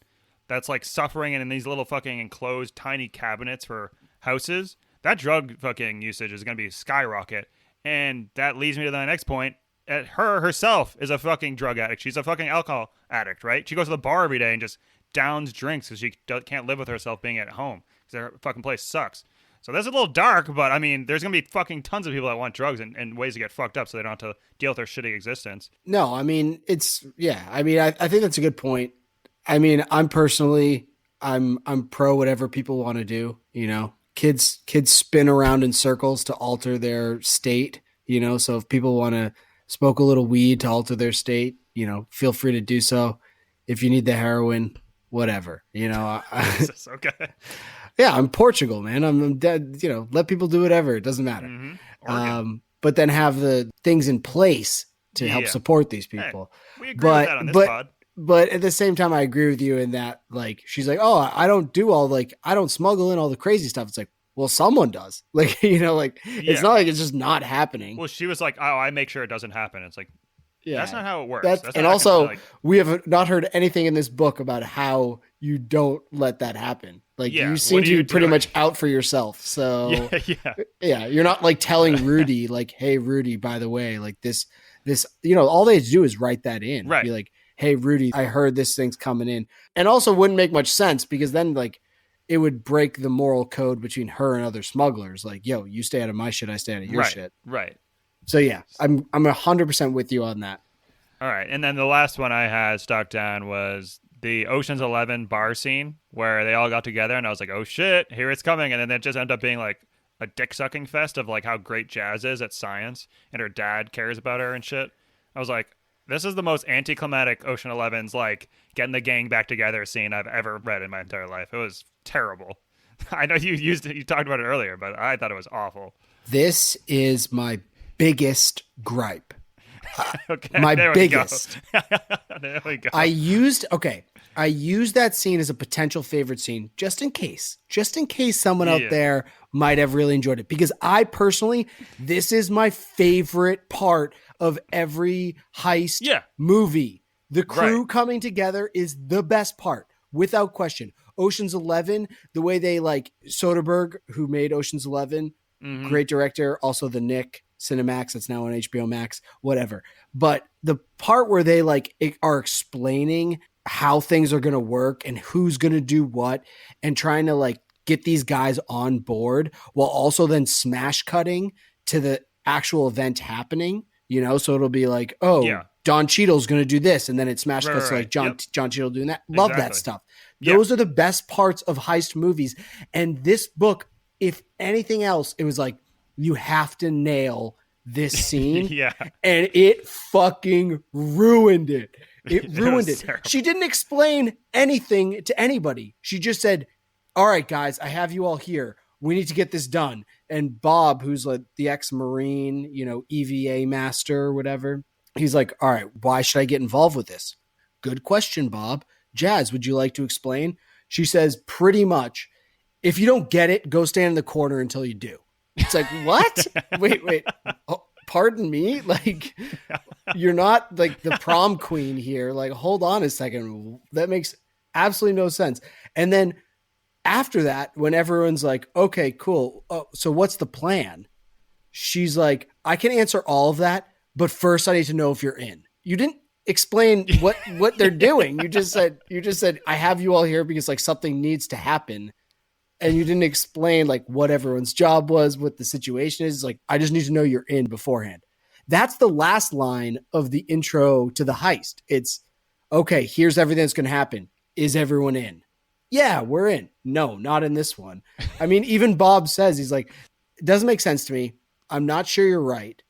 that's like suffering in these little fucking enclosed tiny cabinets for houses. That drug fucking usage is going to be skyrocket. And that leads me to the next point. Her herself is a fucking drug addict. She's a fucking alcohol addict, right? She goes to the bar every day and just downs drinks because she can't live with herself being at home because her fucking place sucks. So that's a little dark, but I mean, there's going to be fucking tons of people that want drugs and ways to get fucked up so they don't have to deal with their shitty existence. No, I mean, I think that's a good point. I mean, I'm pro whatever people want to do, you know. Kids spin around in circles to alter their state, you know. So if people want to smoke a little weed to alter their state, you know, feel free to do so. If you need the heroin, whatever, you know. Okay. Yeah, I'm Portugal, man. I'm dead. You know, let people do whatever. It doesn't matter. Mm-hmm. But then have the things in place to help support these people. Hey, we agree with that on this pod. But at the same time, I agree with you in that, like, she's like, oh, I don't smuggle in all the crazy stuff. It's like, well, someone does. Like, you know, like, it's not like it's just not happening. Well, she was like, oh, I make sure it doesn't happen. It's like, that's not how it works. And also, we have not heard anything in this book about how you don't let that happen. Like, you seem to be pretty much out for yourself. So, you're not like telling Rudy, like, hey, Rudy, by the way, like this, you know, all they have to do is write that in. Right. Be like, hey, Rudy, I heard this thing's coming in. And also wouldn't make much sense because then, like, it would break the moral code between her and other smugglers. Like, yo, you stay out of my shit, I stay out of your shit. Right. So, yeah, I'm 100% with you on that. All right. And then the last one I had stuck down was the Ocean's 11 bar scene where they all got together and I was like, oh, shit, here it's coming. And then it just ended up being like a dick-sucking fest of like how great Jazz is at science and her dad cares about her and shit. I was like, this is the most anticlimactic Ocean 11's like getting the gang back together scene I've ever read in my entire life. It was terrible. I know you talked about it earlier, but I thought it was awful. This is my biggest gripe. Okay, my biggest. There we go. I used that scene as a potential favorite scene just in case someone out there might have really enjoyed it, because I personally, this is my favorite part of every heist movie. The crew coming together is the best part, without question. Ocean's 11, the way they like Soderbergh, who made Ocean's 11, great director, also the Nick Cinemax that's now on HBO Max, whatever. But the part where they like are explaining how things are going to work and who's going to do what and trying to like get these guys on board while also then smash cutting to the actual event happening, you know? So it'll be like, Don Cheadle's going to do this. And then it smash cuts to like John Cheadle doing that. Love that stuff. Those are the best parts of heist movies. And this book, if anything else, it was like, you have to nail this scene. And it fucking ruined it. It ruined it. Terrible. She didn't explain anything to anybody. She just said, all right, guys, I have you all here. We need to get this done. And Bob, who's like the ex-Marine, you know, EVA master or whatever, he's like, all right, why should I get involved with this? Good question, Bob. Jazz, would you like to explain? She says, pretty much, if you don't get it, go stand in the corner until you do. It's like, what? wait. Oh, pardon me? Like, you're not like the prom queen here. Like, hold on a second. That makes absolutely no sense. And then after that, when everyone's like, okay, cool. Oh, so what's the plan? She's like, I can answer all of that, but first I need to know if you're in. You didn't explain what they're doing. You just said, I have you all here because like something needs to happen. And you didn't explain like what everyone's job was, what the situation is. Like, I just need to know you're in beforehand. That's the last line of the intro to the heist. It's, okay, here's everything that's going to happen. Is everyone in? Yeah, we're in. No, not in this one. I mean, even Bob says, he's like, it doesn't make sense to me. I'm not sure you're right.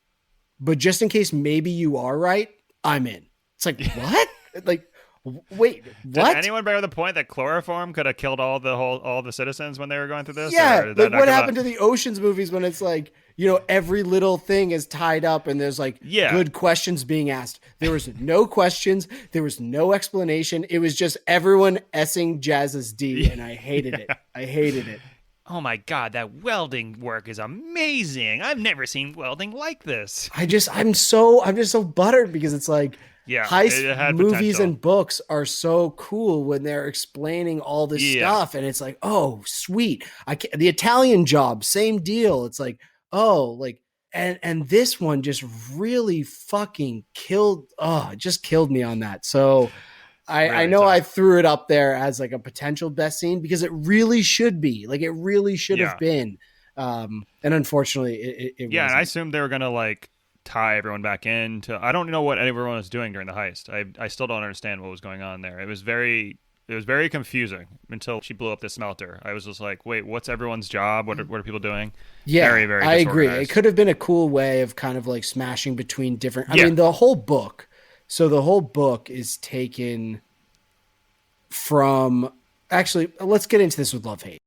But just in case maybe you are right, I'm in. It's like, what? Like, wait, what? Did anyone bring up the point that chloroform could have killed all the citizens when they were going through this? Yeah, like what happened to the Ocean's movies when it's like, you know, every little thing is tied up and there's like good questions being asked. There was no questions. There was no explanation. It was just everyone S-ing Jazz's D, and I hated it. I hated it. Oh my God, that welding work is amazing. I've never seen welding like this. I'm just so buttered because it's like, heist movies potential. and books are so cool when they're explaining all this stuff, and it's like, oh, sweet. The Italian Job, same deal. It's like, oh, like, and this one just really fucking killed me on that. So I know I threw it up there as like a potential best scene because it really should be. Like, it really should have been. And unfortunately, it yeah, wasn't. and I assumed they were gonna like tie everyone back in to. I don't know what everyone was doing during the heist. I still don't understand what was going on there. It was very confusing until she blew up the smelter. I was just like, wait, what's everyone's job? What are people doing? Yeah, very, very I agree. disorganized. It could have been a cool way of kind of like smashing between different. I mean, the whole book. So the whole book is taken from. Actually, let's get into this with Love Hate.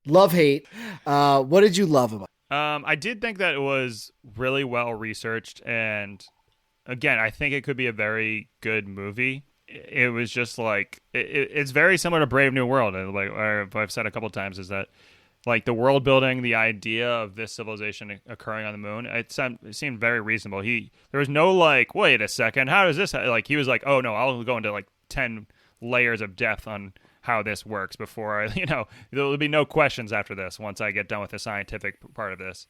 Love Hate. What did you love about it? I did think that it was really well researched, and again, I think it could be a very good movie. It was just like it's very similar to Brave New World, and like I've said a couple times, is that like the world building, the idea of this civilization occurring on the moon, it seemed very reasonable. There was no like, wait a second, how does this like? He was like, oh no, I'll go into like 10 layers of depth on how this works before there'll be no questions after this once I get done with the scientific part of this.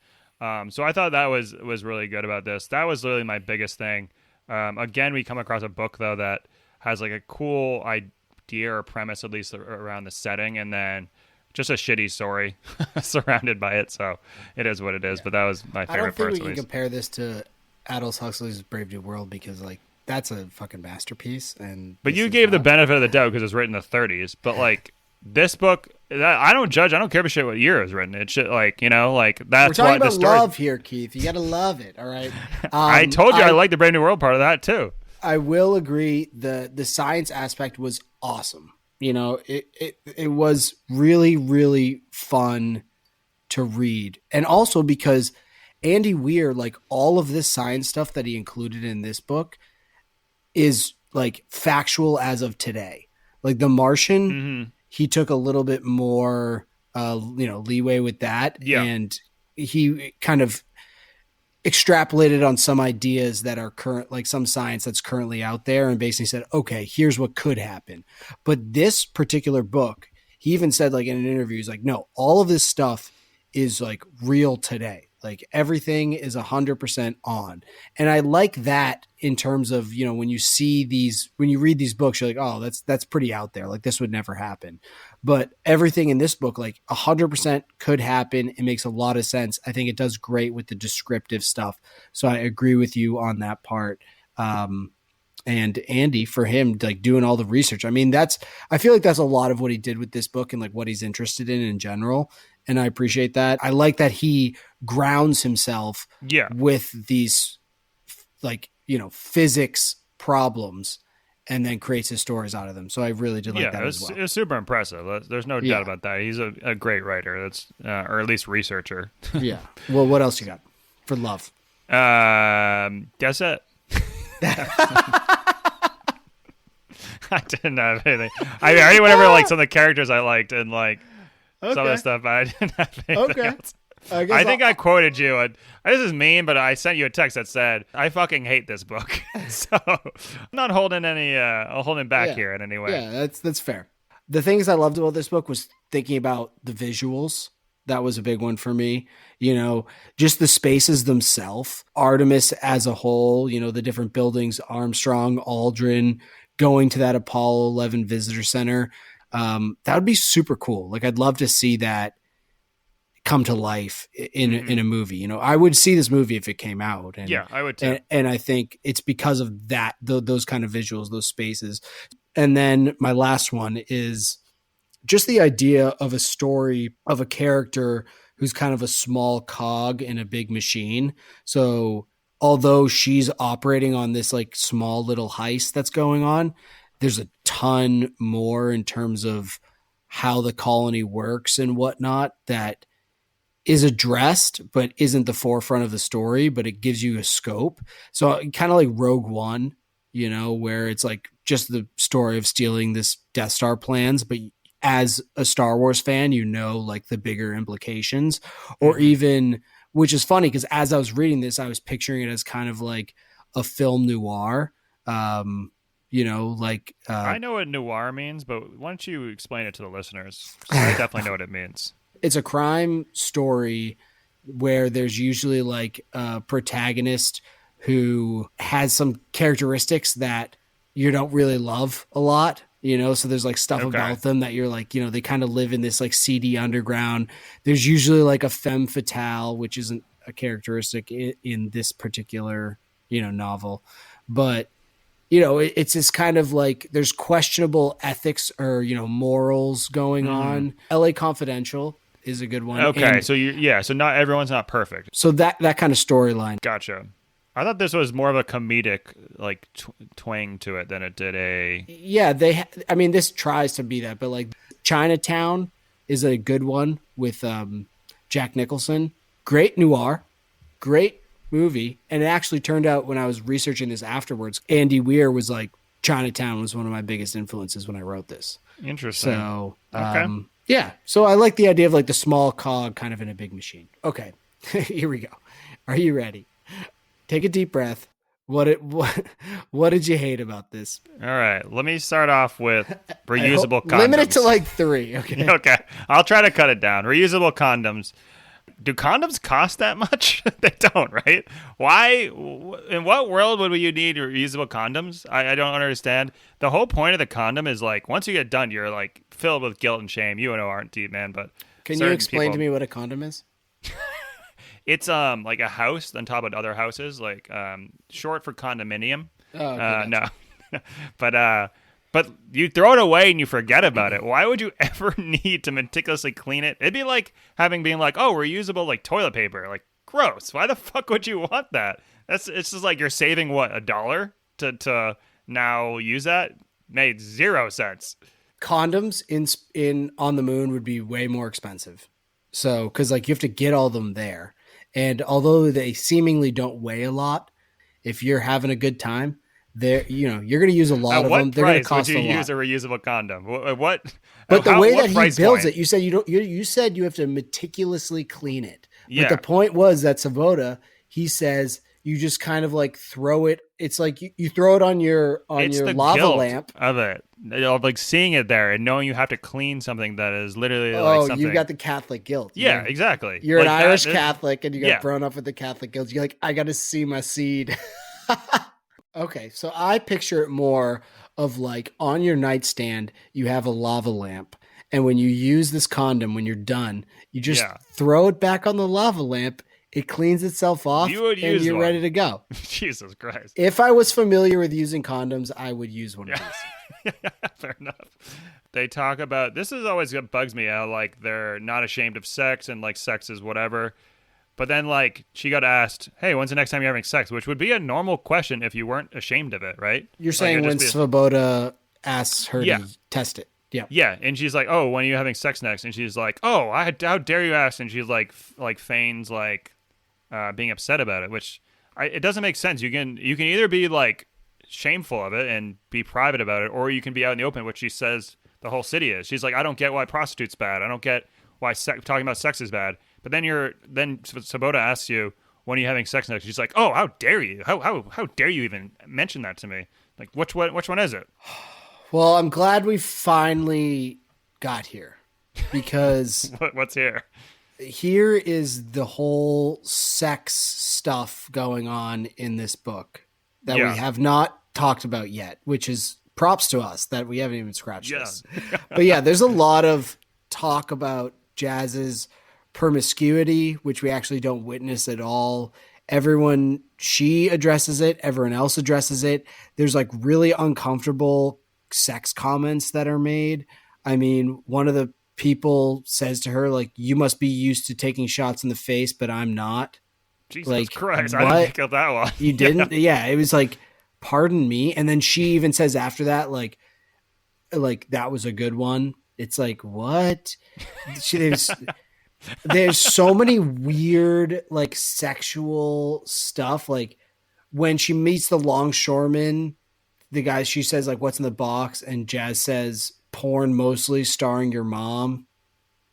So I thought that was really good about this. That was really my biggest thing. Again, we come across a book though that has like a cool idea or premise, at least around the setting, and then just a shitty story surrounded by it. So it is what it is. But that was my favorite part. I don't think we can compare this to Aldous Huxley's Brave New World because like that's a fucking masterpiece. But you gave the benefit of the doubt because it was written in the 30s. But like this book, I don't judge. I don't care for shit what year it was written. It should like that's we're talking about the story. love here, Keith. You got to love it. All right. I told you I like the Brave New World part of that too. I will agree. The science aspect was awesome. You know, it was really, really fun to read. And also because Andy Weir, like all of this science stuff that he included in this book is like factual as of today. Like The Martian, he took a little bit more, leeway with that. Yeah. And he kind of extrapolated on some ideas that are current, like some science that's currently out there, and basically said, okay, here's what could happen. But this particular book, he even said like in an interview, he's like, no, all of this stuff is like real today. Like everything is 100% on. And I like that in terms of, when you read these books, you're like, oh, that's pretty out there. Like this would never happen. But everything in this book, like 100% could happen. It makes a lot of sense. I think it does great with the descriptive stuff. So I agree with you on that part. And Andy, for him, like doing all the research. I mean, I feel like that's a lot of what he did with this book and like what he's interested in general. And I appreciate that. I like that he grounds himself with these like, physics problems and then creates his stories out of them. So I really did like that as well. It was super impressive. There's no doubt about that. He's a great writer. That's or at least researcher. Yeah. Well, what else you got for love? Guess it. I didn't have anything. I already went over like some of the characters I liked and like some of the stuff, but I didn't have anything else. I think I quoted you. This is mean, but I sent you a text that said, "I fucking hate this book." So I'm not holding back here in any way. Yeah, that's fair. The things I loved about this book was thinking about the visuals. That was a big one for me. Just the spaces themselves, Artemis as a whole, the different buildings, Armstrong, Aldrin, going to that Apollo 11 visitor center. That would be super cool. Like, I'd love to see that come to life in a movie. I would see this movie if it came out. And, yeah, I would too. And I think it's because of that, those kind of visuals, those spaces. And then my last one is just the idea of a story of a character who's kind of a small cog in a big machine. So although she's operating on this like small little heist that's going on, there's a ton more in terms of how the colony works and whatnot that is addressed, but isn't the forefront of the story, but it gives you a scope. So kind of like Rogue One, where it's like just the story of stealing this Death Star plans, but as a Star Wars fan, like the bigger implications, or even, which is funny because as I was reading this, I was picturing it as kind of like a film noir. I know what noir means, but why don't you explain it to the listeners? I definitely know what it means. It's a crime story where there's usually like a protagonist who has some characteristics that you don't really love a lot, so there's like stuff about them that you're like, they kind of live in this like seedy underground. There's usually like a femme fatale, which isn't a characteristic in this particular, novel, but it's this kind of like there's questionable ethics or, morals going on. LA Confidential is a good one. Okay. So not everyone's not perfect. So that kind of storyline. Gotcha. I thought this was more of a comedic like twang to it than it did a. Yeah, this tries to be that, but like Chinatown is a good one with Jack Nicholson. Great noir, great movie, and it actually turned out when I was researching this afterwards, Andy Weir was like, Chinatown was one of my biggest influences when I wrote this. Interesting. So, yeah. So I like the idea of like the small cog kind of in a big machine. Okay, here we go. Are you ready? Take a deep breath. What did you hate about this? All right, let me start off with reusable condoms. Limit it to like 3. Okay. Okay, I'll try to cut it down. Reusable condoms. Do condoms cost that much? They don't, right? Why? In what world would you need reusable condoms? I don't understand. The whole point of the condom is like once you get done, you're like filled with guilt and shame. You know, aren't deep, man. But can you explain to me what a condom is? It's like a house on top of other houses, like short for condominium. Oh, okay, no, but you throw it away and you forget about it. Why would you ever need to meticulously clean it? It'd be like being like, oh, reusable like toilet paper. Like, gross. Why the fuck would you want that? It's just like you're saving what, $1 to now use that? Made 0 sense. Condoms in on the moon would be way more expensive. So, because like you have to get all them there. And although they seemingly don't weigh a lot, if you're having a good time, you're going to use a lot of them. They're going to cost a lot. Would you use a reusable condom? What? But the way that he builds it, you said you said you have to meticulously clean it. But yeah. The point was that Svoboda, he says you just kind of like throw it. It's like you throw it on your lava lamp of it, of like seeing it there and knowing you have to clean something that is literally something. You got the Catholic guilt. Yeah, exactly. You're like an Irish Catholic and you got thrown up with the Catholic guilt. You're like, I got to see my seed. Okay, so I picture it more of like on your nightstand, you have a lava lamp. And when you use this condom, when you're done, you just throw it back on the lava lamp. It cleans itself off and you're ready to go. Jesus Christ. If I was familiar with using condoms, I would use one of these. Fair enough. They talk about, this is always what bugs me out, like they're not ashamed of sex and like sex is whatever. But then like she got asked, hey, when's the next time you're having sex? Which would be a normal question if you weren't ashamed of it, right? You're saying when Svoboda asks her to test it. Yeah. Yeah. And she's like, oh, when are you having sex next? And she's like, oh, how dare you ask? And she's like feigns like being upset about it, which it doesn't make sense. You can either be like shameful of it and be private about it, or you can be out in the open, which she says the whole city is. She's like, I don't get why prostitutes bad. I don't get why talking about sex is bad. But then Sabota asks you, when are you having sex next? She's like, oh, how dare you? How dare you even mention that to me? Like, which one is it? Well, I'm glad we finally got here because What's here? here is the whole sex stuff going on in this book that we have not talked about yet, which is props to us that we haven't even scratched this. But yeah, there's a lot of talk about Jazz's promiscuity, which we actually don't witness at all. She addresses it, everyone else addresses it. There's like really uncomfortable sex comments that are made. I mean, one of the people says to her, like, you must be used to taking shots in the face, but I'm not. Jesus like, Christ, what? I didn't pick up that one. You didn't? Yeah, it was like, pardon me. And then she even says after that, like that was a good one. It's like, what? There's so many weird, like, sexual stuff. Like, when she meets the longshoreman, the guy, she says, like, what's in the box? And Jazz says, porn mostly starring your mom.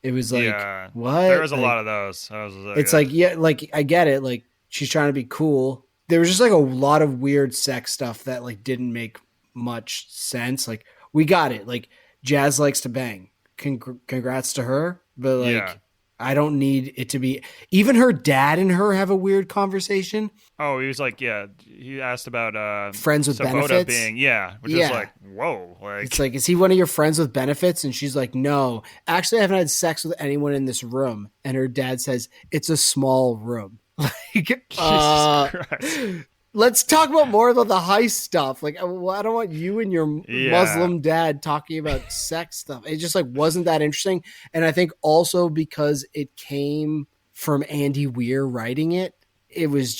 It was like, what? There was a like, lot of those. It's like, yeah, like, I get it. Like, she's trying to be cool. There was just like a lot of weird sex stuff that like didn't make much sense. Like, we got it. Like, Jazz likes to bang. Congrats to her. But like, I don't need it to be. Even her dad and her have a weird conversation. Oh, he was like, he asked about friends with Sabota benefits. Which is like, whoa. Like, it's like, is he one of your friends with benefits? And she's like, no. Actually, I haven't had sex with anyone in this room. And her dad says, it's a small room. Like, Jesus Christ. Let's talk about more about the heist stuff. Like, I don't want you and your Muslim dad talking about sex stuff. It just like wasn't that interesting. And I think also because it came from Andy Weir writing it, it was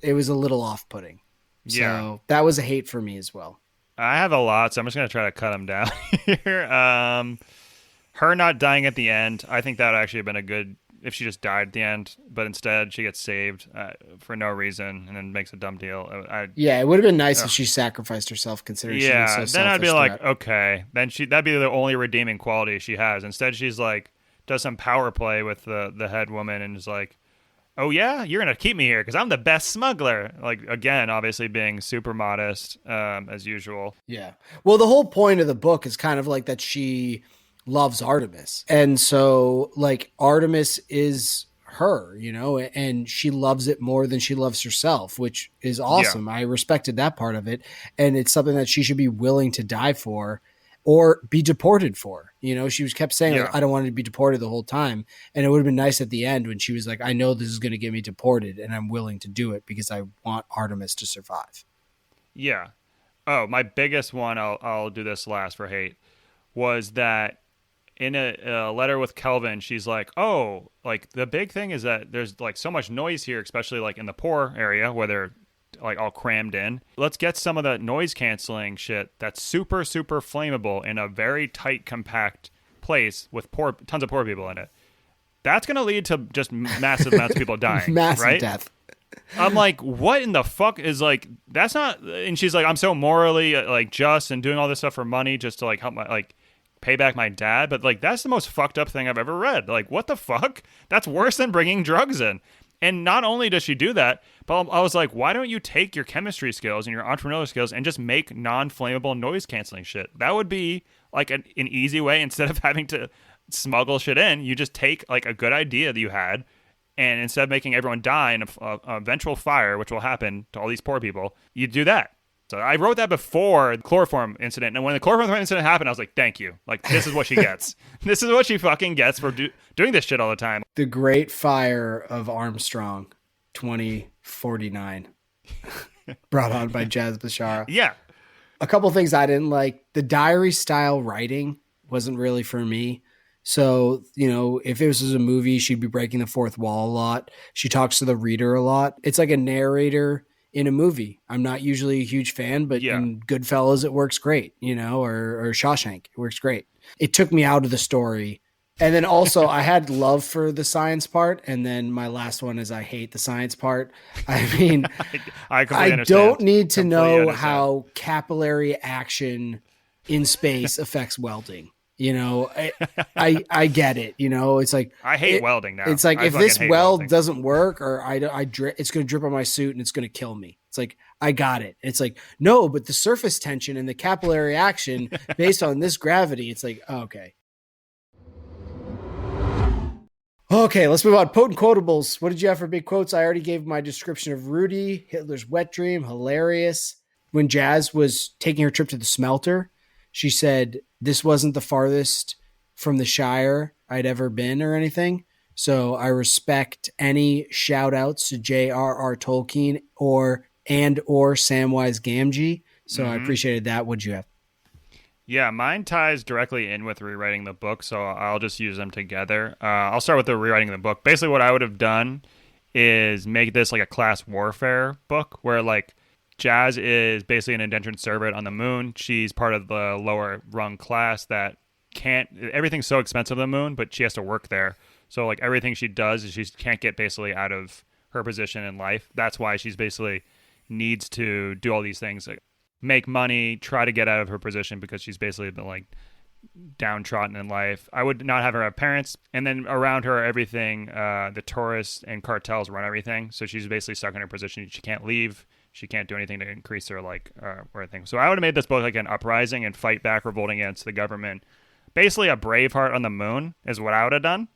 a little off-putting. So that was a hate for me as well. I have a lot, so I'm just going to try to cut them down here. Her not dying at the end, I think that would actually have been a good, if she just died at the end, but instead she gets saved for no reason and then makes a dumb deal. It would have been nice if she sacrificed herself, considering she was so selfish. Then I'd be like, okay, then that'd be the only redeeming quality she has. Instead, she's like, does some power play with the head woman and is like, oh yeah, you're gonna keep me here because I'm the best smuggler. Like, again, obviously being super modest as usual. Yeah. Well, the whole point of the book is kind of like that she loves Artemis. And so like Artemis is her, and she loves it more than she loves herself, which is awesome. I respected that part of it. And it's something that she should be willing to die for or be deported for. She was kept saying, like, I don't want to be deported the whole time. And it would have been nice at the end when she was like, I know this is going to get me deported and I'm willing to do it because I want Artemis to survive. Yeah. Oh, my biggest one, I'll do this last for hate, was that in a letter with Kelvin, she's like, oh, like the big thing is that there's like so much noise here, especially like in the poor area where they're like all crammed in. Let's get some of the noise canceling shit that's super, super flammable in a very tight, compact place with tons of poor people in it. That's going to lead to just massive amounts of people dying. Massive right? death. I'm like, what in the fuck is like, that's not, and she's like, I'm so morally like just and doing all this stuff for money just to like help my, like, pay back my dad. But like, that's the most fucked up thing I've ever read. Like, what the fuck? That's worse than bringing drugs in. And not only does she do that, but I was like, why don't you take your chemistry skills and your entrepreneurial skills and just make non-flammable noise canceling shit? That would be like an easy way. Instead of having to smuggle shit in, you just take like a good idea that you had, and instead of making everyone die in a eventual fire, which will happen to all these poor people, you do that. So I wrote that before the chloroform incident. And when the chloroform incident happened, I was like, thank you. Like, this is what she gets. This is what she fucking gets for doing this shit all the time. The Great Fire of Armstrong, 2049. Brought on by Jazz Bashara. Yeah. A couple things I didn't like. The diary style writing wasn't really for me. So, if this was a movie, she'd be breaking the fourth wall a lot. She talks to the reader a lot. It's like a narrator in a movie. I'm not usually a huge fan, but in Goodfellas, it works great, or Shawshank, it works great. It took me out of the story. And then also I had love for the science part. And then my last one is I hate the science part. I mean, I don't need to know how capillary action in space affects welding. You know, I get it. You know, it's like I hate welding now. It's like I if fucking this hate weld welding. doesn't work, or it's going to drip on my suit and it's going to kill me. It's like I got it. It's like no, but the surface tension and the capillary action based on this gravity. It's like okay. Okay, let's move on. Potent quotables. What did you have for big quotes? I already gave my description of Rudy, Hitler's wet dream, hilarious. When Jazz was taking her trip to the smelter, she said, this wasn't the farthest from the Shire I'd ever been or anything. So I respect any shout outs to J.R.R. Tolkien or Samwise Gamgee. So I appreciated that. What'd you have? Yeah, mine ties directly in with rewriting the book, so I'll just use them together. I'll start with the rewriting the book. Basically, what I would have done is make this like a class warfare book where like Jazz is basically an indentured servant on the moon. She's part of the lower rung class that can't. Everything's so expensive on the moon, but she has to work there. So like everything she does is she can't get basically out of her position in life. That's why she's basically needs to do all these things. Like, make money, try to get out of her position because she's basically been like downtrodden in life. I would not have her have parents, and then around her, everything, the tourists and cartels run everything. So she's basically stuck in her position. She can't leave. She can't do anything to increase her or anything. So I would have made this both like an uprising and fight back, revolting against the government. Basically, a Braveheart on the moon is what I would have done.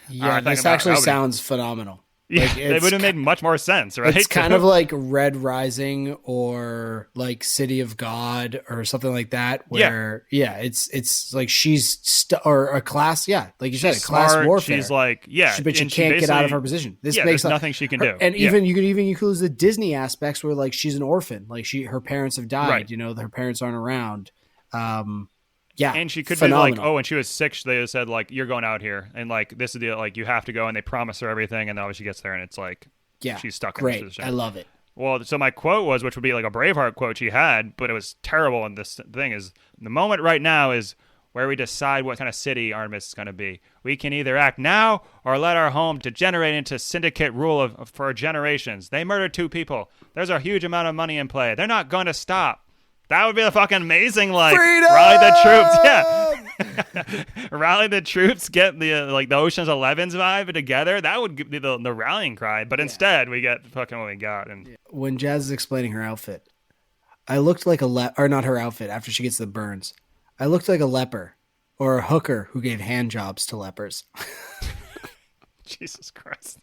Yeah, this actually sounds phenomenal. Yeah, like, it would have made much more sense, right? It's kind of like Red Rising or like City of God or something like that. Where it's like she's or a class, like you said, she's a class smart, warfare. She's like, but she can't get out of her position. This makes there's nothing she can do, and even you could even include the Disney aspects where like she's an orphan, like her parents have died. Right. You know, her parents aren't around. And she could phenomenal. be like, and she was sick. They said like, you're going out here, and like this is the like you have to go, and they promise her everything, and then obviously she gets there, and it's like, she's stuck. Great, in this position. I love it. Well, so my quote was, which would be like a Braveheart quote she had, but it was terrible. And this thing is, the moment right now is where we decide what kind of city Artemis is going to be. We can either act now or let our home degenerate into syndicate rule for generations. They murdered 2 people. There's a huge amount of money in play. They're not going to stop. That would be a fucking amazing, like, freedom! Rally the troops. Yeah. Rally the troops, get the, like, the Ocean's 11's vibe together. That would be the rallying cry. But instead, we get fucking what we got. And when Jazz is explaining her outfit, I looked like or not her outfit after she gets the burns. I looked like a leper or a hooker who gave hand jobs to lepers. Jesus Christ.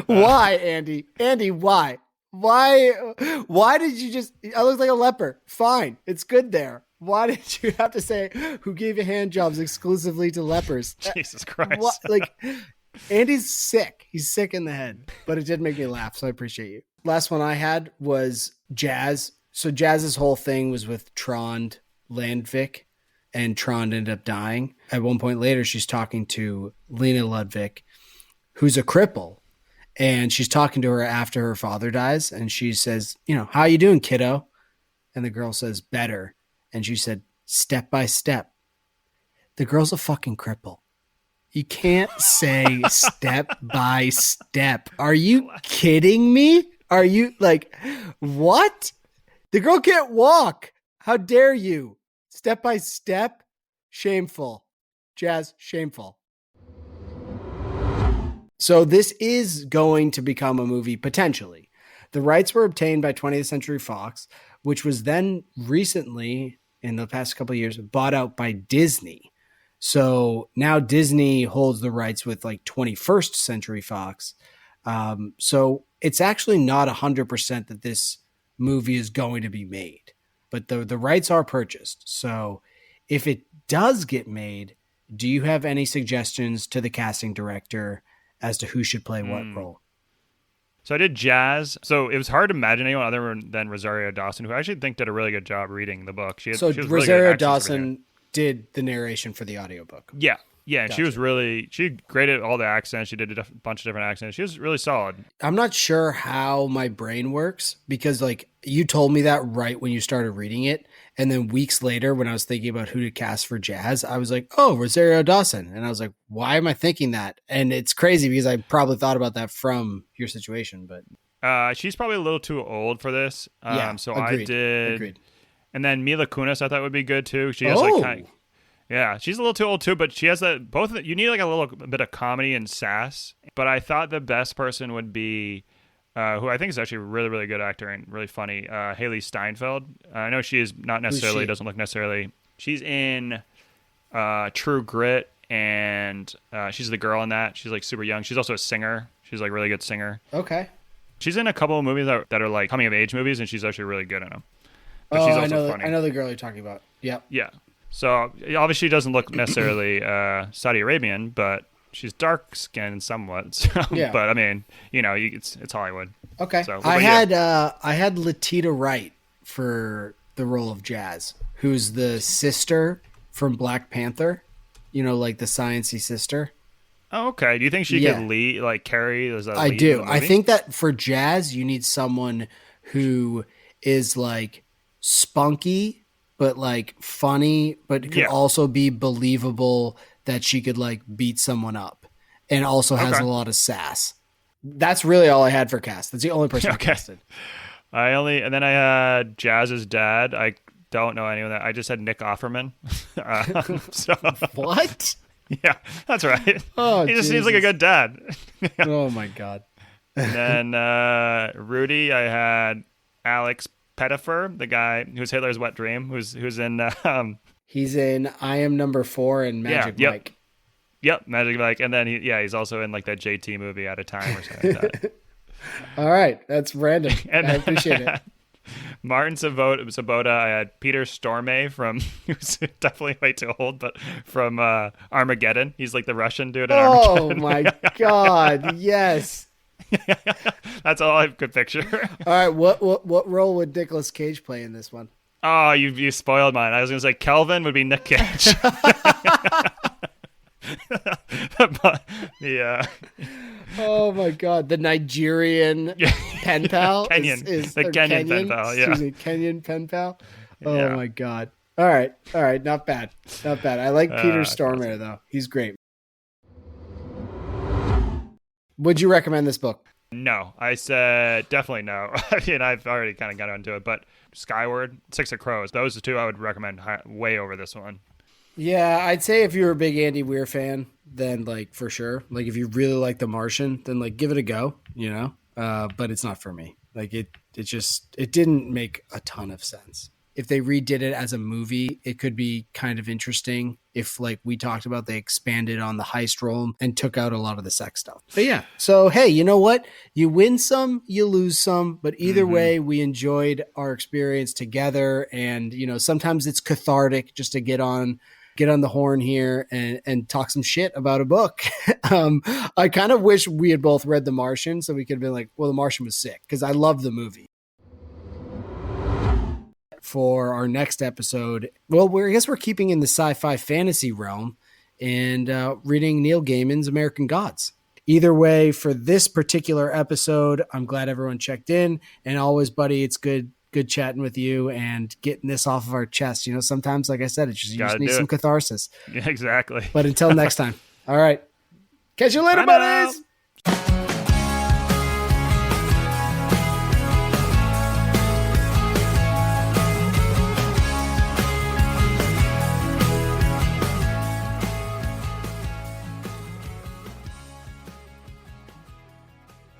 Why, Andy? Andy, why? Why did you I look like a leper. Fine. It's good there. Why did you have to say who gave you hand jobs exclusively to lepers? Jesus Christ. Like, Andy's sick. He's sick in the head, but it did make me laugh. So I appreciate you. Last one I had was Jazz. So Jazz's whole thing was with Trond Landvik, and Trond ended up dying. At one point later, she's talking to Lena Ludvig, who's a cripple. And she's talking to her after her father dies. And she says, how you doing, kiddo? And the girl says, better. And she said, step by step. The girl's a fucking cripple. You can't say step by step. Are you kidding me? Are you like, what? The girl can't walk. How dare you? Step by step? Shameful. Jazz, shameful. So this is going to become a movie, potentially. The rights were obtained by 20th Century Fox, which was then recently, in the past couple of years, bought out by Disney. So now Disney holds the rights with like 21st Century Fox. So it's actually not 100% that this movie is going to be made. But the rights are purchased. So if it does get made, do you have any suggestions to the casting director as to who should play what role? So I did Jazz. So it was hard to imagine anyone other than Rosario Dawson, who I actually think did a really good job reading the book. She was Rosario really Dawson did the narration for the audiobook. Yeah. Yeah, and Gotcha. she graded all the accents. She did a bunch of different accents. She was really solid. I'm not sure how my brain works because like you told me that right when you started reading it. And then weeks later when I was thinking about who to cast for Jazz, I was like, oh, Rosario Dawson. And I was like, why am I thinking that? And it's crazy because I probably thought about that from your situation, but she's probably a little too old for this. So agreed. I did. Agreed. And then Mila Kunis I thought would be good too. She has like kind of, Yeah, she's a little too old too, but she has that both. You need like a little bit of comedy and sass. But I thought the best person would be, who I think is actually a really, really good actor and really funny, Haley Steinfeld. I know she is not necessarily doesn't look necessarily. She's in True Grit, and she's the girl in that. She's like super young. She's also a singer. She's like a really good singer. Okay. She's in a couple of movies that are like coming of age movies, and she's actually really good in them. But she's also funny. I know the girl you're talking about. Yep. Yeah. So obviously she doesn't look necessarily Saudi Arabian, but she's dark skinned somewhat. So, yeah. But I mean, it's Hollywood. Okay. So, I had Latita Wright for the role of Jazz, who's the sister from Black Panther. Like the sciencey sister. Oh, okay. Do you think she could lead, like carry as a lead? I do. I think that for Jazz, you need someone who is like spunky, but like funny, but could also be believable that she could like beat someone up, and also has a lot of sass. That's really all I had for cast. That's the only person I casted. And then I had Jazz's dad. I don't know anyone that. I just had Nick Offerman. So what? Yeah, that's right. Oh, he just seems like a good dad. Oh my god. And then Rudy, I had Alex Pettifer, the guy who's Hitler's wet dream, who's in. He's in I Am Number 4 and Magic Mike. Yep, Magic Mike, and then he's also in like that JT movie Out of Time or something like that. All right, that's random. And I appreciate it. Martin Sabota, I had Peter Stormare from, who's definitely way too old, but from Armageddon. He's like the Russian dude in Armageddon. Oh my god, yes. That's all I could picture. All right, what role would Nicolas Cage play in this one? Oh, you spoiled mine. I was going to say Kelvin would be Nick Cage. Yeah. Oh my god, the Nigerian pen pal? Kenyan. The Kenyan pen pal, yeah. Excuse me, Kenyan pen pal? Oh my god. All right, not bad. I like Peter Stormare though. He's great. Would you recommend this book? No, I said definitely no. I mean, I've already kind of got into it, but Skyward, Six of Crows, those are two I would recommend way over this one. Yeah, I'd say if you're a big Andy Weir fan, then like for sure. Like if you really like The Martian, then like give it a go, but it's not for me. Like it didn't make a ton of sense. If they redid it as a movie, it could be kind of interesting. If like we talked about, they expanded on the heist role and took out a lot of the sex stuff. But yeah, so hey, you know what? You win some, you lose some, but either way, we enjoyed our experience together. And sometimes it's cathartic just to get on the horn here and talk some shit about a book. I kind of wish we had both read The Martian so we could have been like, well, The Martian was sick because I love the movie. For our next episode, well, I guess we're keeping in the sci-fi fantasy realm and reading Neil Gaiman's American Gods. Either way, for this particular episode, I'm glad everyone checked in. And always, buddy, it's good chatting with you and getting this off of our chest. Sometimes, like I said, you just need some catharsis. Yeah, exactly. But until next time. All right. Catch you later, buddies.